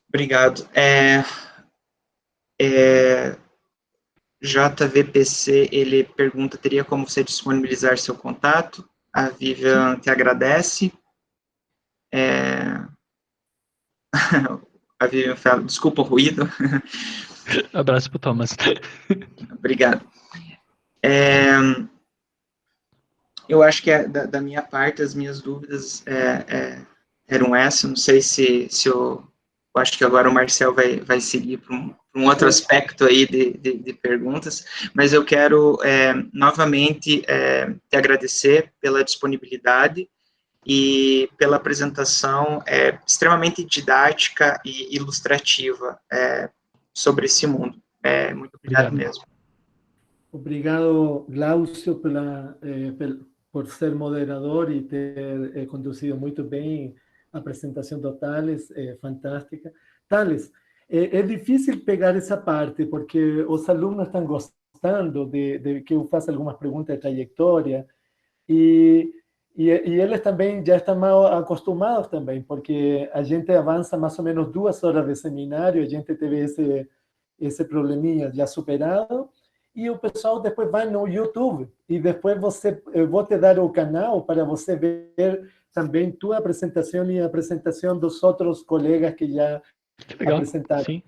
Obrigado. JVPC, ele pergunta, teria como você disponibilizar seu contato? A Vivian te agradece. A Vivian fala, desculpa o ruído. Abraço para o Thomas. Obrigado. Eu acho que da minha parte, as minhas dúvidas eram essas. Não sei se o Eu acho que agora o Marcel vai seguir para um outro aspecto aí de perguntas, mas eu quero novamente te agradecer pela disponibilidade e pela apresentação extremamente didática e ilustrativa sobre esse mundo. Muito obrigado mesmo. Obrigado, Glaucio, por ser moderador e ter conduzido muito bem a apresentação do Thales, fantástica. Thales, é difícil pegar essa parte, porque os alunos estão gostando de que eu faça algumas perguntas de trajetória, e eles também já estão mal acostumados também, porque a gente avança mais ou menos 2 horas de seminário, a gente teve esse probleminha já superado, e o pessoal depois vai no YouTube, e depois eu vou te dar o canal para você ver também tua apresentação e a apresentação dos outros colegas que já apresentaram. Sim.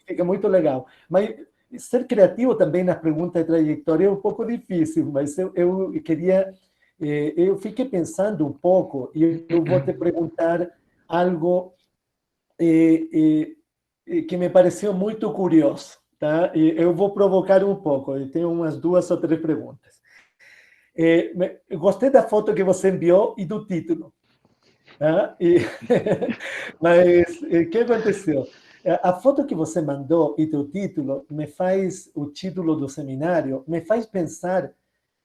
Fica muito legal. Mas ser criativo também nas perguntas de trajetória é um pouco difícil, mas eu queria... eu fiquei pensando um pouco, e eu vou te perguntar algo que me pareceu muito curioso. Tá? E eu vou provocar um pouco, eu tenho umas 2 ou 3 perguntas. Gostei da foto que você enviou e do título. Tá? Mas o que aconteceu? A foto que você mandou e do título o título do seminário, me faz pensar,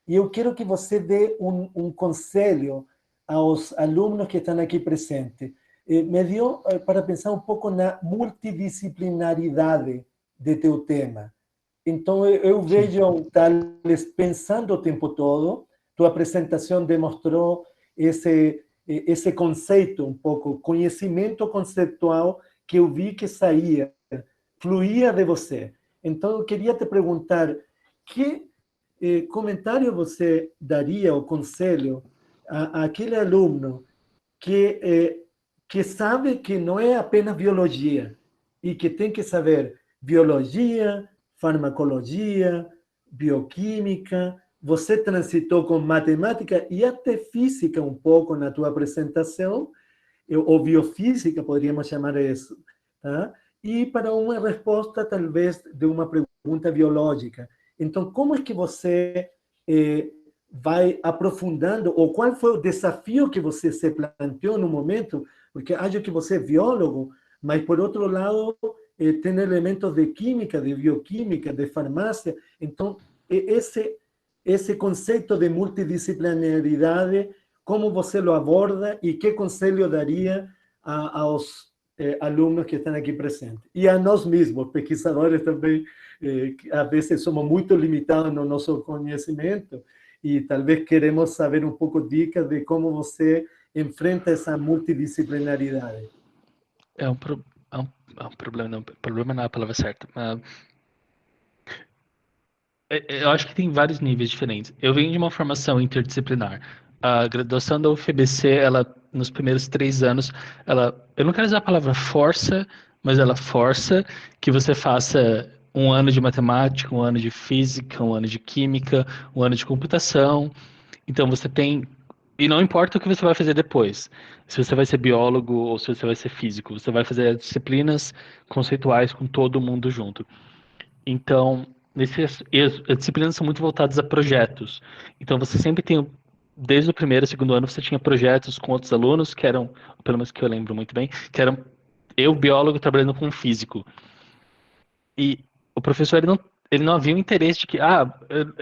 e eu quero que você dê um conselho aos alunos que estão aqui presentes. Me deu para pensar um pouco na multidisciplinaridade de teu tema. Então, eu vejo o Thales pensando o tempo todo, tua apresentação demonstrou esse conceito um pouco, conhecimento conceitual que eu vi que saía, fluía de você. Então, eu queria te perguntar, que comentário você daria, ou conselho, àquele aluno que sabe que não é apenas biologia, e que tem que saber biologia, farmacologia, bioquímica, você transitou com matemática e até física um pouco na tua apresentação, ou biofísica, poderíamos chamar isso, tá? E para uma resposta, talvez, de uma pergunta biológica. Então, como é que você vai aprofundando, ou qual foi o desafio que você se planteou no momento? Porque acho que você é biólogo, mas, por outro lado, tem elementos de química, de bioquímica, de farmácia. Então, esse conceito de multidisciplinaridade, como você lo aborda e que conselho daria aos alunos que estão aqui presentes? E a nós mesmos, pesquisadores também, às vezes somos muito limitados no nosso conhecimento e talvez queremos saber um pouco dicas de como você enfrenta essa multidisciplinaridade. É um problema, não. Problema não é a palavra certa. Eu acho que tem vários níveis diferentes. Eu venho de uma formação interdisciplinar. A graduação da UFBC, ela, nos primeiros 3 anos, eu não quero usar a palavra força, mas ela força que você faça 1 ano de matemática, 1 ano de física, 1 ano de química, 1 ano de computação. Então você tem... E não importa o que você vai fazer depois. Se você vai ser biólogo ou se você vai ser físico, você vai fazer as disciplinas conceituais com todo mundo junto. Então, as disciplinas são muito voltadas a projetos. Então, você sempre tem, desde o 1º e 2º ano, você tinha projetos com outros alunos, que eram, pelo menos que eu lembro muito bem, que eram eu, biólogo, trabalhando com um físico. E o professor, ele não havia o interesse de que,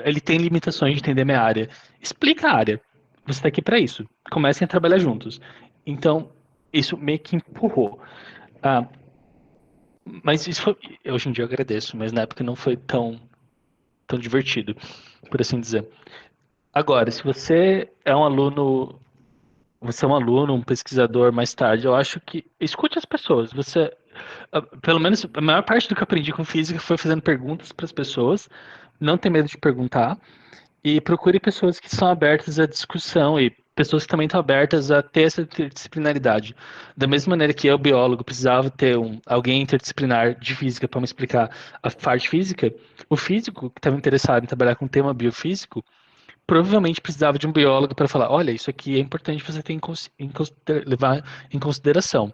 ele tem limitações de entender minha área. Explica a área. Você está aqui para isso. Comecem a trabalhar juntos. Então, isso meio que empurrou. Mas isso foi, hoje em dia eu agradeço, mas na época não foi tão divertido, por assim dizer. Agora, se você é um aluno, um pesquisador mais tarde, eu acho que escute as pessoas. Pelo menos a maior parte do que eu aprendi com física foi fazendo perguntas para as pessoas. Não tenha medo de perguntar e procure pessoas que são abertas à discussão e pessoas que também estão abertas a ter essa interdisciplinaridade. Da mesma maneira que eu, biólogo, precisava ter alguém interdisciplinar de física para me explicar a parte física, o físico que estava interessado em trabalhar com o tema biofísico provavelmente precisava de um biólogo para falar, olha, isso aqui é importante você ter levar em consideração.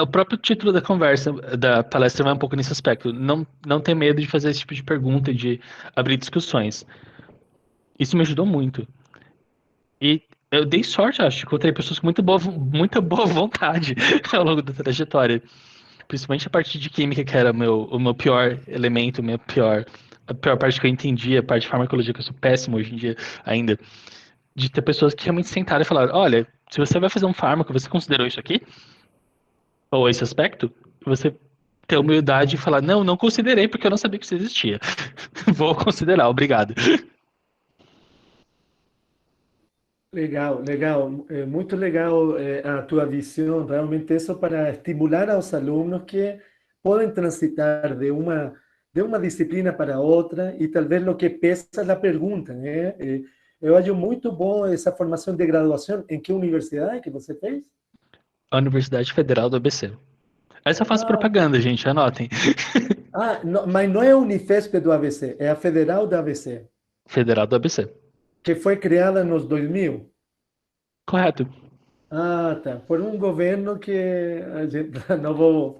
O próprio título da conversa, da palestra, vai um pouco nesse aspecto. Não ter medo de fazer esse tipo de pergunta, de abrir discussões. Isso me ajudou muito. E eu dei sorte, acho, encontrei pessoas com muita boa vontade ao longo da trajetória. Principalmente a parte de química, que era o meu pior elemento, a pior parte que eu entendi, a parte de farmacologia, que eu sou péssimo hoje em dia ainda. De ter pessoas que realmente sentaram e falaram: olha, se você vai fazer um fármaco, você considerou isso aqui? Ou esse aspecto? Você ter a humildade e falar: não considerei porque eu não sabia que isso existia. Vou considerar, obrigado. Legal, legal. Muito legal a tua visão. Realmente isso para estimular aos alunos que podem transitar de uma disciplina para outra e talvez o que pesa é a pergunta, né? Eu acho muito bom essa formação de graduação. Em que universidade que você fez? A Universidade Federal do ABC. Essa eu faço Ah, propaganda, gente, anotem. mas não é a Unifesp do ABC, é a Federal do ABC, Federal do ABC. que foi criada nos 2000. Correto. Ah, tá. Por um governo que a gente, não vou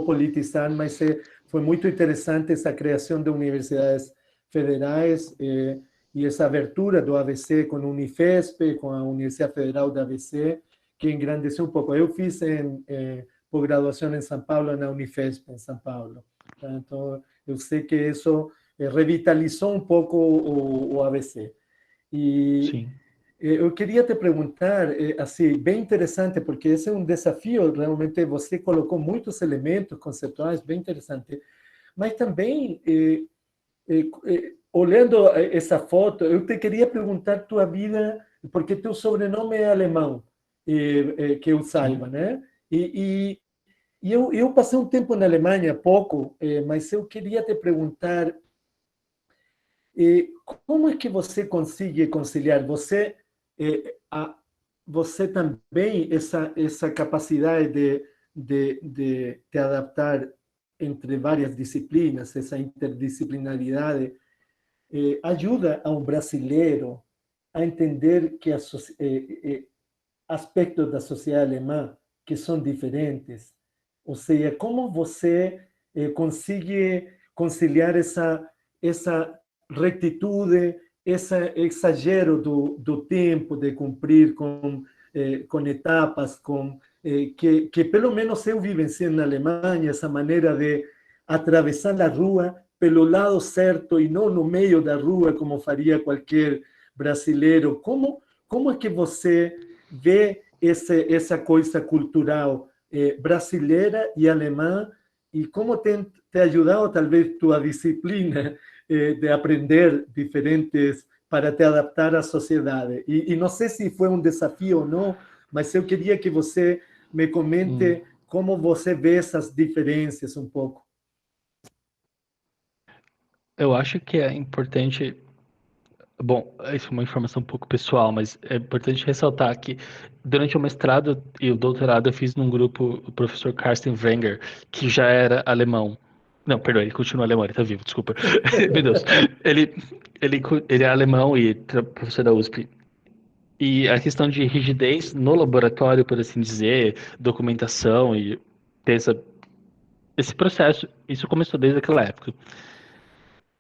politizar, mas foi muito interessante essa criação de universidades federais e essa abertura do ABC com a Unifesp, com a Universidade Federal do ABC, que engrandeceu um pouco. Eu fiz pós-graduação em São Paulo, na Unifesp, em São Paulo. Tá? Então, eu sei que isso revitalizou um pouco o ABC. E Sim. eu queria te perguntar, assim, bem interessante, porque esse é um desafio, realmente você colocou muitos elementos conceituais, bem interessante, mas também, olhando essa foto, eu te queria perguntar tua vida, porque teu sobrenome é alemão, que eu saiba, né? E eu passei um tempo na Alemanha, pouco, mas eu queria te perguntar, como é que você consegue conciliar? Você também, essa capacidade de te adaptar entre várias disciplinas, essa interdisciplinaridade, ajuda a um brasileiro a entender que aspectos da sociedade alemã que são diferentes. Ou seja, como você consegue conciliar essa rectitude, esse exagero do tempo de cumprir com etapas, que pelo menos eu vivenciei na Alemanha, essa maneira de atravessar a rua pelo lado certo e não no meio da rua, como faria qualquer brasileiro. Como é que você vê essa coisa cultural brasileira e alemã, e como tem te ajudado, talvez, tua disciplina de aprender diferentes para te adaptar à sociedade? E não sei se foi um desafio ou não, mas eu queria que você me comente como você vê essas diferenças um pouco. Eu acho que é importante. Bom, isso é uma informação um pouco pessoal, mas é importante ressaltar que durante o mestrado e o doutorado eu fiz num grupo o professor Carsten Wenger, que já era alemão. Não, perdão, ele continua alemão, ele tá vivo, desculpa. Meu Deus. Ele, ele é alemão e professor da USP. E a questão de rigidez no laboratório, por assim dizer, documentação e ter esse processo, isso começou desde aquela época.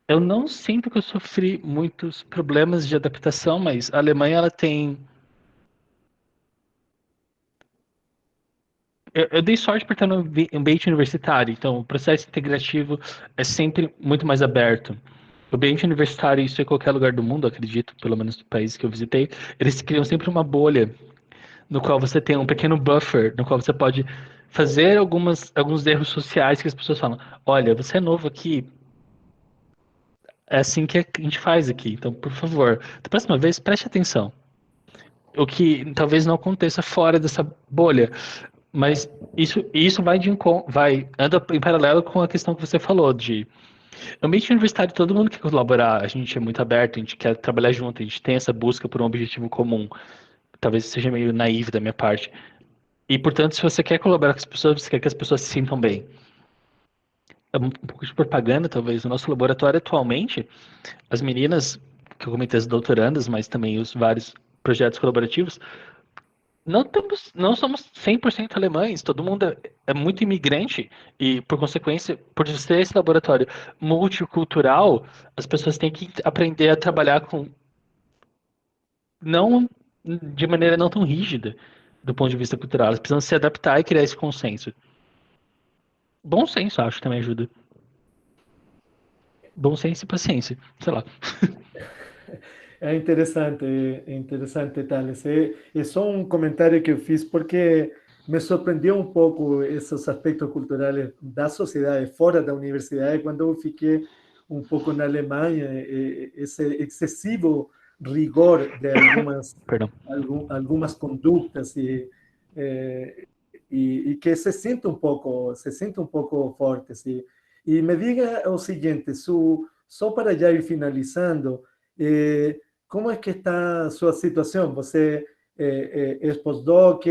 Eu não sinto que eu sofri muitos problemas de adaptação, mas a Alemanha ela tem. Eu dei sorte por estar no ambiente universitário, então o processo integrativo é sempre muito mais aberto. O ambiente universitário, isso em qualquer lugar do mundo, acredito, pelo menos no país que eu visitei, eles criam sempre uma bolha no qual você tem um pequeno buffer, no qual você pode fazer alguns erros sociais que as pessoas falam: olha, você é novo aqui, é assim que a gente faz aqui, então, por favor, da próxima vez, preste atenção. O que talvez não aconteça fora dessa bolha, mas isso anda em paralelo com a questão que você falou de ambiente universitário, todo mundo quer colaborar, a gente é muito aberto, a gente quer trabalhar junto, a gente tem essa busca por um objetivo comum. Talvez seja meio naivo da minha parte. E, portanto, se você quer colaborar com as pessoas, você quer que as pessoas se sintam bem. É um pouco de propaganda, talvez. No nosso laboratório, atualmente, as meninas, que eu comentei as doutorandas, mas também os vários projetos colaborativos, não somos 100% alemães, todo mundo é muito imigrante e, por consequência, por ser esse laboratório multicultural, as pessoas têm que aprender a trabalhar com não de maneira não tão rígida do ponto de vista cultural. Elas precisam se adaptar e criar esse consenso. Bom senso, acho, também ajuda. Bom senso e paciência, sei lá. É interessante, Thales. É só um comentário que eu fiz porque me surpreendeu um pouco esses aspectos culturais da sociedade fora da universidade quando eu fiquei um pouco na Alemanha, esse excessivo rigor de Perdão. algumas condutas e que se sente um pouco forte. Assim. E me diga o seguinte, só para já ir finalizando, como é que está a sua situação? Você é pós-doc,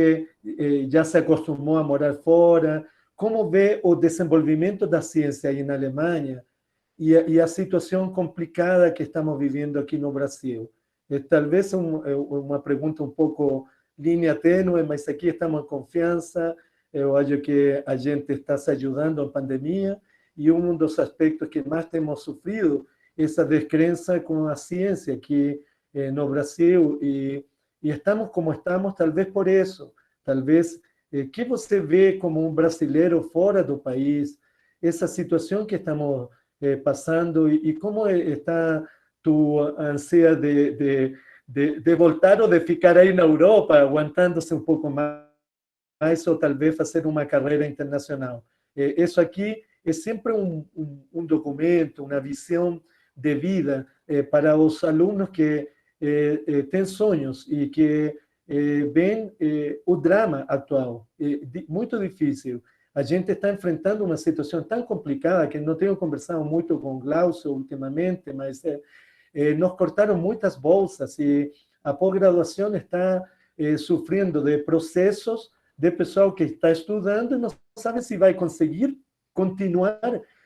já se acostumou a morar fora? Como vê o desenvolvimento da ciência aí na Alemanha e a situação complicada que estamos vivendo aqui no Brasil? Talvez uma pergunta um pouco linha tênue, mas aqui estamos em confiança. Eu acho que a gente está se ajudando na pandemia e um dos aspectos que mais temos sofrido é essa descrença com a ciência aqui no Brasil e estamos como estamos talvez por isso. Talvez que você vê como um brasileiro fora do país, essa situação que estamos passando e como está tu ansia de voltar ou de ficar aí na Europa, aguantando-se um pouco mais ou talvez fazer uma carreira internacional. Isso aqui é sempre um documento, uma visão de vida para os alunos que têm sonhos e que veem o drama atual. Muito difícil. A gente está enfrentando uma situação tão complicada que não tenho conversado muito com o Glaucio ultimamente, mas nos cortaram muitas bolsas e a pós-graduação está sofrendo de processos de pessoal que está estudando e não sabe se vai conseguir continuar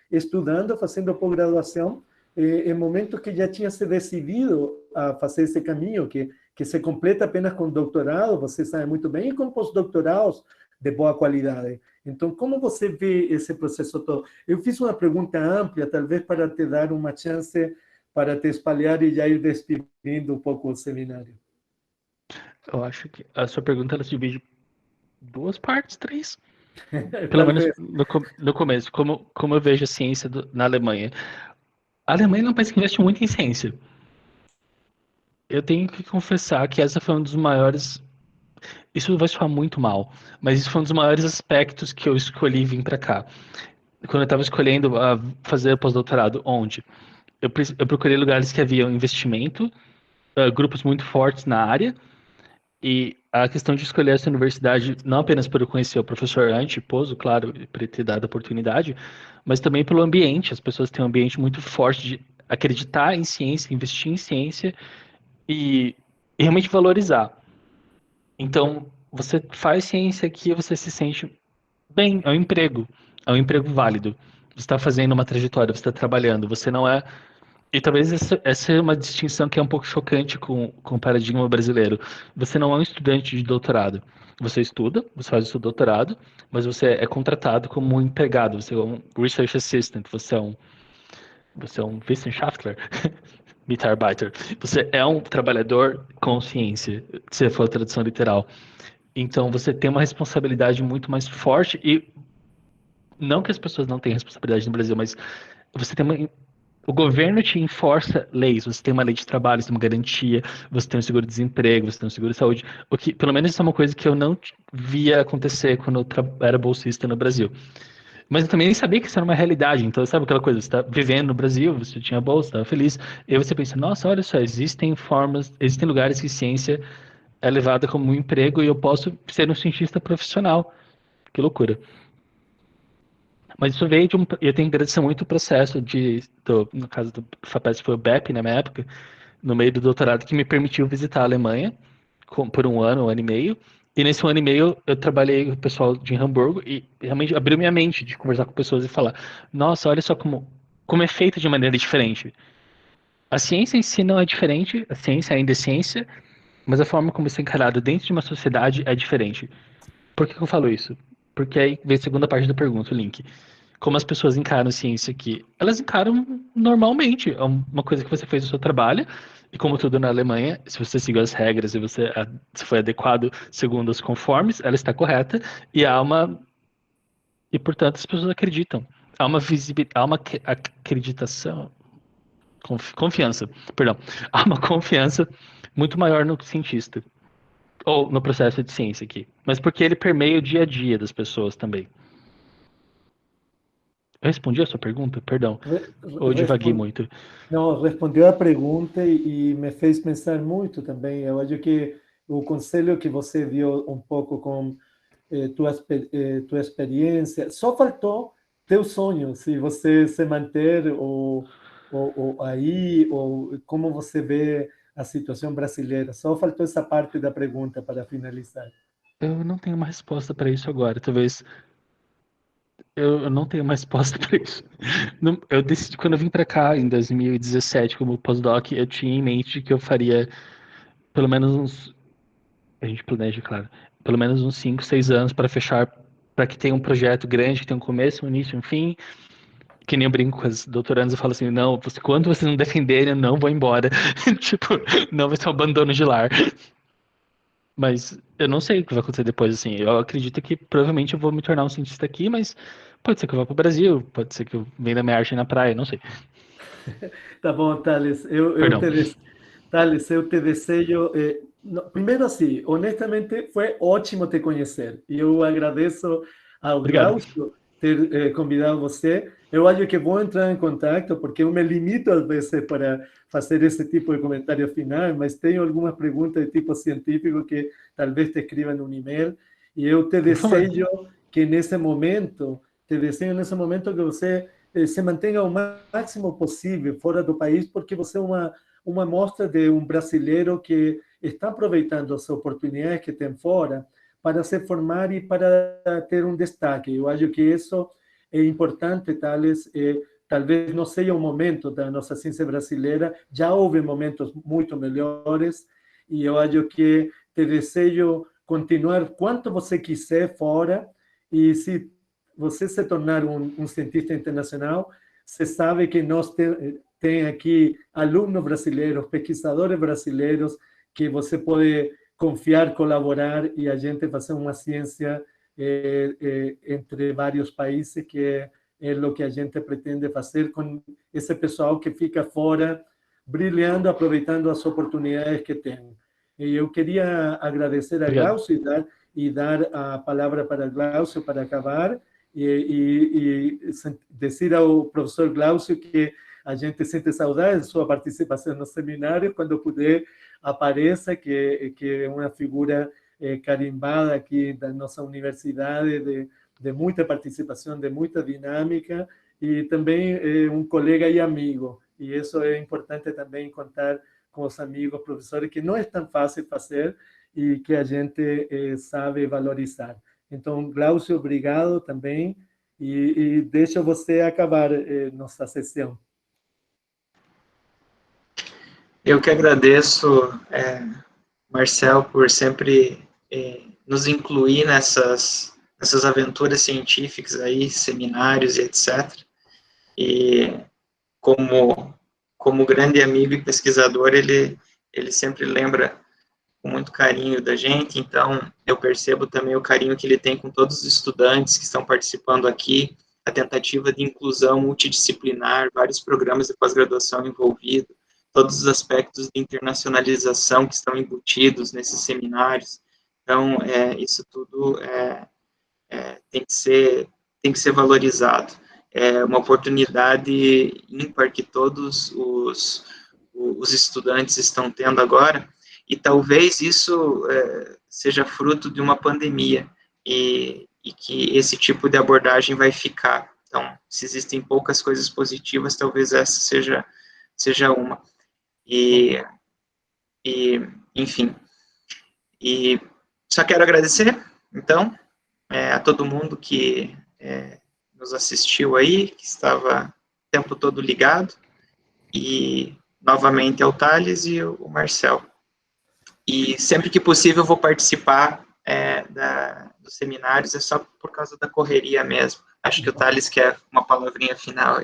estudando, fazendo pós-graduação, em momentos que já tinha se decidido a fazer esse caminho, que se completa apenas com doutorado, você sabe muito bem, e com pós-doutorados de boa qualidade. Então, como você vê esse processo todo? Eu fiz uma pergunta ampla, talvez para te dar uma chance para te espalhar e já ir despedindo um pouco o seminário. Eu acho que a sua pergunta ela se divide em 2 partes, 3. Pelo menos no começo, como eu vejo a ciência na Alemanha. A Alemanha é um país que investe muito em ciência. Eu tenho que confessar que essa foi um dos maiores... Isso vai soar muito mal, mas isso foi um dos maiores aspectos que eu escolhi vir para cá. Quando eu estava escolhendo fazer pós-doutorado, onde? Eu procurei lugares que haviam investimento, grupos muito fortes na área, e a questão de escolher essa universidade, não apenas por eu conhecer o professor Pozo, claro, por ele ter dado a oportunidade, mas também pelo ambiente. As pessoas têm um ambiente muito forte de acreditar em ciência, investir em ciência e realmente valorizar. Então, você faz ciência aqui e você se sente bem, é um emprego válido. Você está fazendo uma trajetória, você está trabalhando, você não é... E talvez essa é uma distinção que é um pouco chocante com o paradigma brasileiro. Você não é um estudante de doutorado. Você estuda, você faz o seu doutorado, mas você é contratado como um empregado, você é um research assistant, você é um Wissenschaftler, Mitarbeiter. Você é um trabalhador com ciência, se for a tradução literal. Então você tem uma responsabilidade muito mais forte e não que as pessoas não tenham responsabilidade no Brasil, mas você tem o governo te enforça leis, você tem uma lei de trabalho, você tem uma garantia, você tem um seguro-desemprego, você tem um seguro-saúde, o que, pelo menos, isso é uma coisa que eu não via acontecer quando eu era bolsista no Brasil. Mas eu também nem sabia que isso era uma realidade, então sabe aquela coisa, você está vivendo no Brasil, você tinha bolsa, estava feliz, e aí você pensa, nossa, olha só, existem lugares que ciência é levada como um emprego e eu posso ser um cientista profissional, que loucura. Mas isso veio de eu tenho que agradecer muito o processo no caso do FAPESP foi o BEP na minha época, no meio do doutorado, que me permitiu visitar a Alemanha por um ano e meio. E nesse 1 ano e meio eu trabalhei com o pessoal de Hamburgo e realmente abriu minha mente de conversar com pessoas e falar, nossa, olha só como é feita de maneira diferente. A ciência em si não é diferente, a ciência ainda é ciência, mas a forma como isso é encarado dentro de uma sociedade é diferente. Por que eu falo isso? Porque aí vem a segunda parte da pergunta, o link. Como as pessoas encaram ciência aqui? Elas encaram normalmente. É uma coisa que você fez no seu trabalho, e como tudo na Alemanha, se você seguiu as regras e se foi adequado segundo os conformes, ela está correta, e e portanto as pessoas acreditam. Há uma visibilidade, há uma acreditação, confiança, perdão. Há uma confiança muito maior no cientista, ou no processo de ciência aqui. Mas porque ele permeia o dia a dia das pessoas também. Eu respondi a sua pergunta? Perdão. Ou divaguei muito? Não, respondeu a pergunta e me fez pensar muito também. Eu acho que o conselho que você deu um pouco com tua experiência, só faltou teu sonho, se você se manter ou aí, ou como você vê a situação brasileira. Só faltou essa parte da pergunta para finalizar. Eu não tenho uma resposta para isso agora. Talvez eu não tenho uma resposta para isso. Eu decidi, quando eu vim para cá em 2017 como postdoc, eu tinha em mente que eu faria pelo menos uns, a gente planeja, claro, pelo menos uns 5, 6 anos para fechar, para que tenha um projeto grande, que tenha um começo, um início, um fim. Que nem eu brinco com as doutorandas, eu falo assim, não, quando vocês não defenderem, eu não vou embora. Tipo, não vai ser um abandono de lar. Mas eu não sei o que vai acontecer depois, assim. Eu acredito que provavelmente eu vou me tornar um cientista aqui, mas pode ser que eu vá para o Brasil, pode ser que eu venha da minha arte na praia, não sei. Tá bom, Thales. Perdão. Thales, eu te desejo. Primeiro, assim, honestamente, foi ótimo te conhecer. E eu agradeço ao Obrigado. Glaucio ter convidado você. Eu acho que vou entrar em contato, porque eu me limito, às vezes, para fazer esse tipo de comentário final, mas tenho algumas perguntas de tipo científico que talvez te escrevam no e-mail. E eu te desejo que nesse momento, que você se mantenha o máximo possível fora do país, porque você é uma mostra de um brasileiro que está aproveitando as oportunidades que tem fora para se formar e para ter um destaque. Eu acho que isso é importante, talvez não seja o momento da nossa ciência brasileira, já houve momentos muito melhores, e eu acho que te desejo continuar quanto você quiser fora, e se você se tornar um cientista internacional, você sabe que nós tem aqui alunos brasileiros, pesquisadores brasileiros, que você pode confiar, colaborar e a gente fazer uma ciência entre vários países, que é o que a gente pretende fazer com esse pessoal que fica fora, brilhando, aproveitando as oportunidades que tem. E eu queria agradecer a Glaucio e dar a palavra para Glaucio para acabar, e dizer ao professor Glaucio que a gente sente saudade de sua participação no seminário. Quando puder, apareça, que é uma figura carimbada aqui da nossa universidade, de muita participação, de muita dinâmica, e também um colega e amigo. E isso é importante também, contar com os amigos, professores, que não é tão fácil fazer e que a gente sabe valorizar. Então, Glaucio, obrigado também, e deixa você acabar nossa sessão. Eu que agradeço, Marcel, por sempre nos incluir nessas aventuras científicas aí, seminários e etc. E como grande amigo e pesquisador, ele sempre lembra com muito carinho da gente, então eu percebo também o carinho que ele tem com todos os estudantes que estão participando aqui, a tentativa de inclusão multidisciplinar, vários programas de pós-graduação envolvidos, todos os aspectos de internacionalização que estão embutidos nesses seminários. Então, isso tudo tem que ser valorizado. É uma oportunidade ímpar que todos os estudantes estão tendo agora, e talvez isso seja fruto de uma pandemia, e que esse tipo de abordagem vai ficar. Então, se existem poucas coisas positivas, talvez essa seja uma. Enfim, e só quero agradecer, então, a todo mundo que nos assistiu aí, que estava o tempo todo ligado, e novamente ao Thales e o Marcel. E sempre que possível eu vou participar dos seminários, é só por causa da correria mesmo. Acho que o Thales quer uma palavrinha final.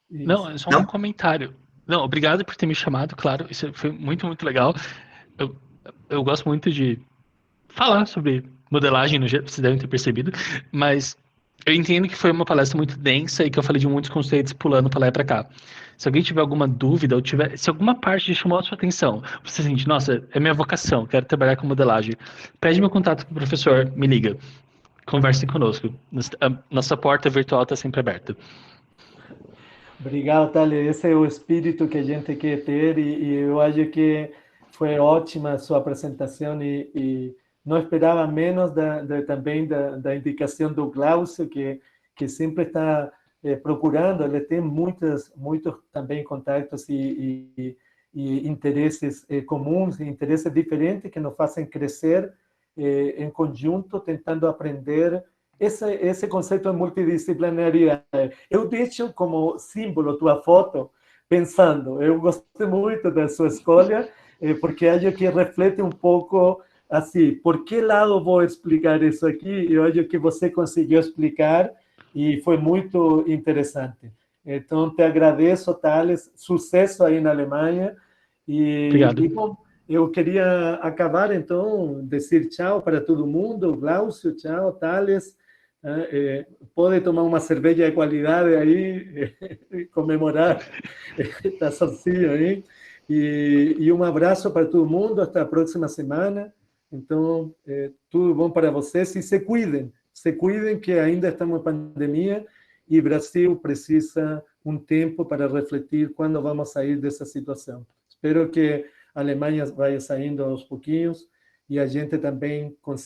Não, é só um comentário. Não, obrigado por ter me chamado, claro, isso foi muito, muito legal. Eu gosto muito de falar sobre modelagem, no jeito, vocês devem ter percebido, mas eu entendo que foi uma palestra muito densa e que eu falei de muitos conceitos pulando para lá e para cá. Se alguém tiver alguma dúvida, ou se alguma parte chamou a sua atenção, você sente, nossa, é minha vocação, quero trabalhar com modelagem, pede meu contato para o professor, me liga, converse conosco. Nossa porta virtual está sempre aberta. Obrigado, Thales. Esse é o espírito que a gente quer ter e eu acho que foi ótima a sua apresentação e não esperava menos também da indicação do Glaucio, que sempre está procurando, ele tem muitos também contatos e interesses comuns, interesses diferentes que nos fazem crescer em conjunto, tentando aprender esse conceito de multidisciplinaridade. Eu deixo como símbolo tua foto, pensando, eu gostei muito da sua escolha, porque acho que reflete um pouco, assim, por que lado vou explicar isso aqui? Eu acho que você conseguiu explicar e foi muito interessante. Então, te agradeço, Thales, sucesso aí na Alemanha. Obrigado. E bom, eu queria acabar, então, dizer tchau para todo mundo. Glaucio, tchau, Thales. Pode tomar uma cerveja de qualidade aí, comemorar esta sozinho aí. E um abraço para todo mundo, até a próxima semana. Então, tudo bom para vocês e se cuidem que ainda estamos em pandemia e o Brasil precisa um tempo para refletir quando vamos sair dessa situação. Espero que a Alemanha vá saindo aos pouquinhos e a gente também consiga